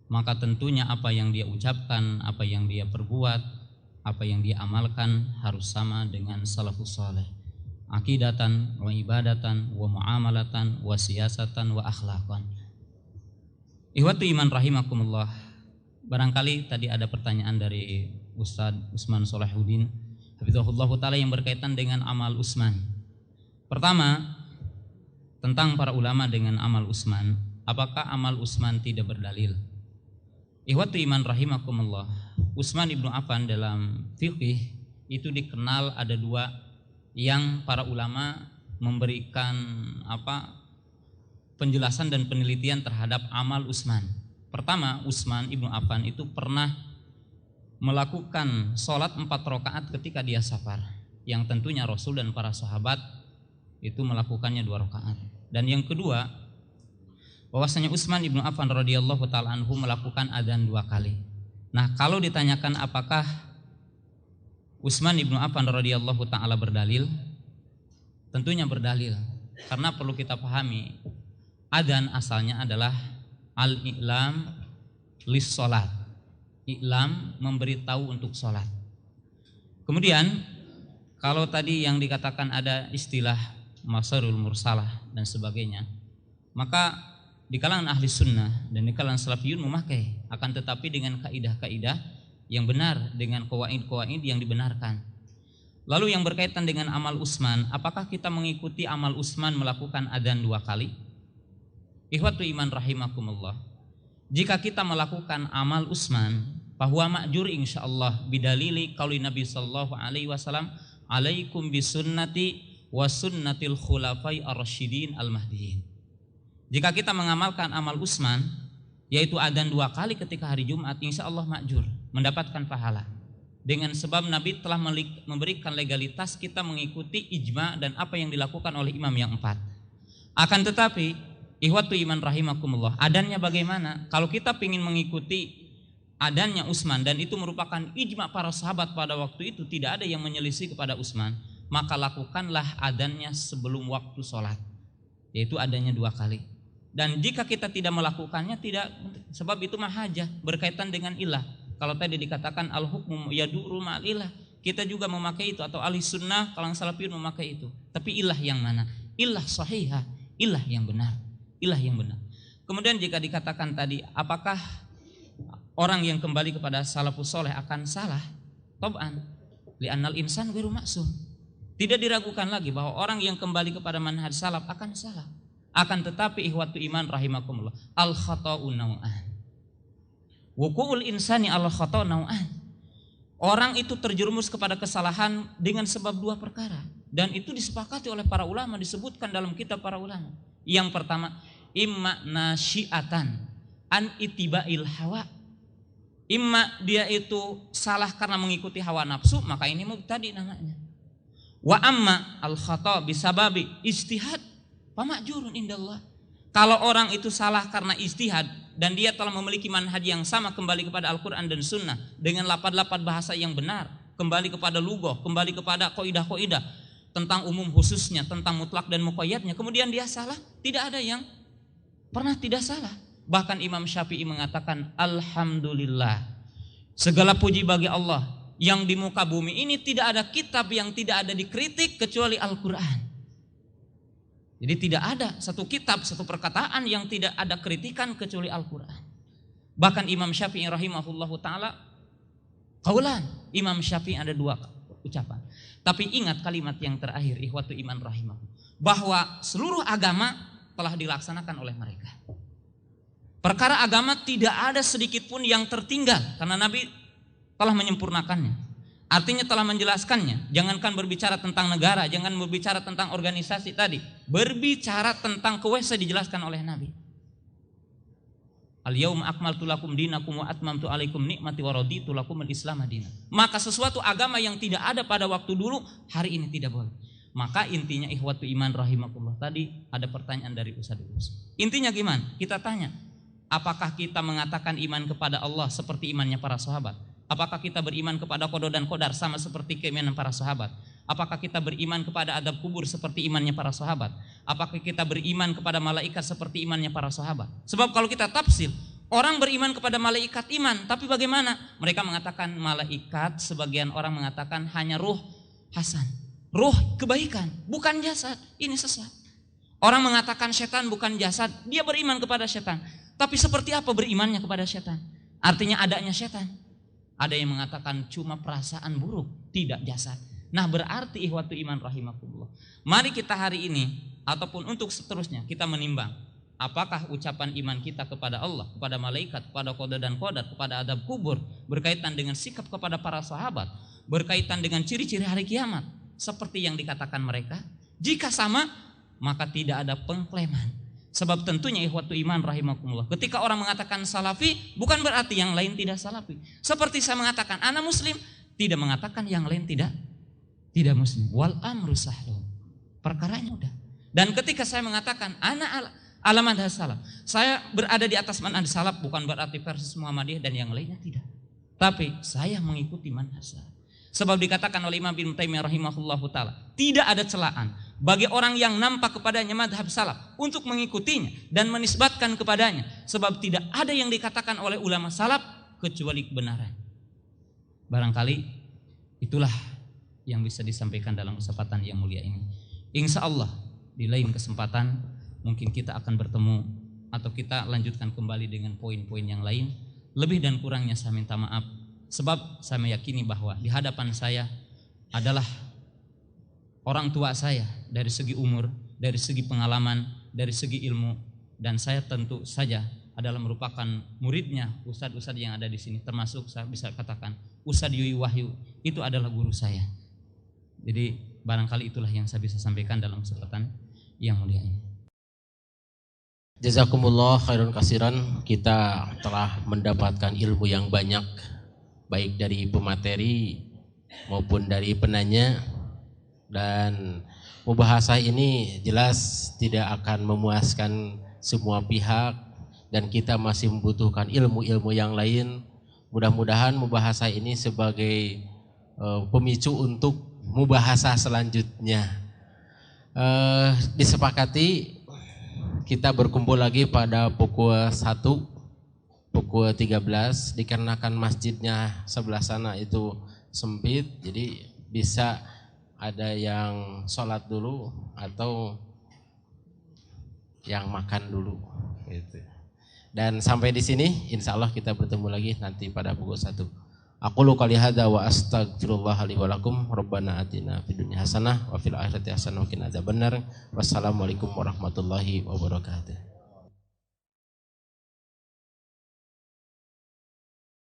maka tentunya apa yang dia ucapkan, apa yang dia perbuat, apa yang dia amalkan harus sama dengan salafus saleh. Akidatan wa ibadatan wa muamalatan wa siyasatan wa akhlaqan. Ihwatu iman rahimakumullah, barangkali tadi ada pertanyaan dari Ustadz Usman Solahuddin hafizahullah taala yang berkaitan dengan amal Usman. Pertama, tentang para ulama dengan amal Usman, apakah amal Usman tidak berdalil? Ikhwatu iman rahimakumullah, Utsman ibnu Affan dalam fikih itu dikenal ada dua yang para ulama memberikan penjelasan dan penelitian terhadap amal Utsman. Pertama, Utsman ibnu Affan itu pernah melakukan sholat 4 rakaat ketika dia safar, yang tentunya Rasul dan para sahabat itu melakukannya 2 rakaat. Dan yang kedua, bahwasanya Utsman ibnu Affan radhiyallahu taala anhu melakukan adzan 2 kali. Nah, kalau ditanyakan apakah Utsman ibnu Affan radhiyallahu taala berdalil, tentunya berdalil, karena perlu kita pahami adzan asalnya adalah al-i'lam lis sholat. I'lam memberitahu untuk sholat. Kemudian kalau tadi yang dikatakan ada istilah masarul mursalah dan sebagainya, maka di kalangan ahli sunnah dan di kalangan salafiyun memakai, akan tetapi dengan kaidah-kaidah yang benar, dengan qawaid-qawaid yang dibenarkan. Lalu yang berkaitan dengan amal Utsman, apakah kita mengikuti amal Utsman melakukan adzan 2 kali? Ikhwatu iman rahimakumullah, jika kita melakukan amal Utsman, bahwa ma'jur insyaallah bidalili qauli Nabi sallallahu alaihi wasallam, alaikum bisunnati wa sunnatil khulafai ar-rasyidin al-mahdiyyin. Jika kita mengamalkan amal Utsman, yaitu adzan 2 kali ketika hari Jumat, insyaallah ma'jur, mendapatkan pahala. Dengan sebab Nabi telah memberikan legalitas kita mengikuti ijma dan apa yang dilakukan oleh imam yang 4. Akan tetapi, ikhwatu iman rahimakumullah, adannya bagaimana? Kalau kita ingin mengikuti adannya Utsman dan itu merupakan ijma para sahabat pada waktu itu, tidak ada yang menyelisih kepada Utsman, maka lakukanlah adannya sebelum waktu sholat, yaitu adannya 2 kali. Dan jika kita tidak melakukannya, tidak, sebab itu mahajah, berkaitan dengan ilah. Kalau tadi dikatakan al-hukmu yaduru ma'al ilah, kita juga memakai itu, atau ahli sunnah kalangan salafiyun memakai itu. Tapi ilah yang mana? Ilah sahihah, ilah yang benar, ilah yang benar. Kemudian jika dikatakan tadi, apakah orang yang kembali kepada salafus soleh akan salah? Tab'an, li'annal insan ghairu ma'sum. Tidak diragukan lagi bahwa orang yang kembali kepada manhaj salaf akan salah. Akan tetapi ikhwatu iman rahimakumullah, al khata'u naw'an. Wuqu'ul insani al khata'u naw'an. Orang itu terjerumus kepada kesalahan dengan sebab 2 perkara, dan itu disepakati oleh para ulama, disebutkan dalam kitab para ulama. Yang pertama, imma nasyi'atan an itiba'il hawa. Imma dia itu salah karena mengikuti hawa nafsu, maka ini mubtadi namanya. Wa amma al khata' bisababi ijtihad fama'jurun indallah. Kalau orang itu salah karena ijtihad dan dia telah memiliki manhaj yang sama, kembali kepada Al-Qur'an dan Sunnah dengan lapad-lapad bahasa yang benar, kembali kepada lughah, kembali kepada qaidah-qaidah tentang umum khususnya, tentang mutlak dan muqayyadnya, kemudian dia salah, tidak ada yang pernah tidak salah. Bahkan Imam Syafi'i mengatakan, alhamdulillah, segala puji bagi Allah yang di muka bumi ini tidak ada kitab yang tidak ada dikritik kecuali Al-Qur'an. Jadi tidak ada satu kitab, satu perkataan yang tidak ada kritikan kecuali Al-Qur'an. Bahkan Imam Syafi'i rahimahullahu ta'ala, qaulan, Imam Syafi'i ada 2 ucapan. Tapi ingat kalimat yang terakhir, ikhwatu iman rahimahullah, bahwa seluruh agama telah dilaksanakan oleh mereka. Perkara agama tidak ada sedikit pun yang tertinggal, karena Nabi telah menyempurnakannya. Artinya telah menjelaskannya. Jangankan berbicara tentang negara, jangan berbicara tentang organisasi tadi, berbicara tentang kuasa dijelaskan oleh Nabi. Al-yauma akmaltu lakum dinakum wa atmamtu alaikum nikmati wa raditu lakum al-islam madinah. Maka sesuatu agama yang tidak ada pada waktu dulu, hari ini tidak boleh. Maka intinya ikhwatu iman rahimakumullah, tadi ada pertanyaan dari Ustaz. Intinya gimana? Kita tanya, apakah kita mengatakan iman kepada Allah seperti imannya para sahabat? Apakah kita beriman kepada qada dan qadar sama seperti keimanan para sahabat? Apakah kita beriman kepada adab kubur seperti imannya para sahabat? Apakah kita beriman kepada malaikat seperti imannya para sahabat? Sebab kalau kita tafsir, orang beriman kepada malaikat iman, tapi bagaimana? Mereka mengatakan malaikat, sebagian orang mengatakan hanya ruh hasan, ruh kebaikan, bukan jasad. Ini sesat. Orang mengatakan setan bukan jasad, dia beriman kepada setan. Tapi seperti apa berimannya kepada setan? Artinya adanya setan. Ada yang mengatakan cuma perasaan buruk, tidak jasad. Nah berarti ihwatu iman rahimakumullah. Mari kita hari ini ataupun untuk seterusnya kita menimbang. Apakah ucapan iman kita kepada Allah, kepada malaikat, kepada qada dan qadar, kepada adab kubur, berkaitan dengan sikap kepada para sahabat, berkaitan dengan ciri-ciri hari kiamat, seperti yang dikatakan mereka? Jika sama, maka tidak ada pengklaiman. Sebab tentunya ihwatu iman rahimakumullah, ketika orang mengatakan salafi, bukan berarti yang lain tidak salafi. Seperti saya mengatakan ana muslim, tidak mengatakan yang lain tidak muslim. Wal amru sahlun. Perkaranya mudah. Dan ketika saya mengatakan ana ala manhaj salaf, saya berada di atas manhaj salaf, bukan berarti versus Muhammadiyah dan yang lainnya, tidak. Tapi saya mengikuti manhaj salaf. Sebab dikatakan oleh Imam Ibnu Taimiyah rahimahullahu taala, tidak ada celaan bagi orang yang nampak kepadanya madhab salaf untuk mengikutinya dan menisbatkan kepadanya. Sebab tidak ada yang dikatakan oleh ulama salaf kecuali kebenaran. Barangkali itulah yang bisa disampaikan dalam kesempatan yang mulia ini. Insya Allah di lain kesempatan mungkin kita akan bertemu atau kita lanjutkan kembali dengan poin-poin yang lain. Lebih dan kurangnya saya minta maaf. Sebab saya meyakini bahwa di hadapan saya adalah orang tua saya dari segi umur, dari segi pengalaman, dari segi ilmu, dan saya tentu saja adalah merupakan muridnya ustadz-ustadz yang ada di sini, termasuk saya bisa katakan Ustadz Yui Wahyu itu adalah guru saya. Jadi barangkali itulah yang saya bisa sampaikan dalam kesempatan yang mulia ini. Jazakumullah khairan kasiran. Kita telah mendapatkan ilmu yang banyak, baik dari pemateri maupun dari penanya, dan mubahasah ini jelas tidak akan memuaskan semua pihak dan kita masih membutuhkan ilmu-ilmu yang lain. Mudah-mudahan mubahasah ini sebagai pemicu untuk mubahasah selanjutnya. Disepakati kita berkumpul lagi pada pukul 1 pukul 13, dikarenakan masjidnya sebelah sana itu sempit, jadi bisa ada yang sholat dulu atau yang makan dulu gitu. Dan sampai di sini insya Allah kita bertemu lagi nanti pada pukul 1. Aqulu qouli hadza wa astaghfirullah li wa lakum. Rabbana atina fid dunya hasanah wa fil akhirati hasanah wa qina adzabannar. Wassalamualaikum warahmatullahi wabarakatuh.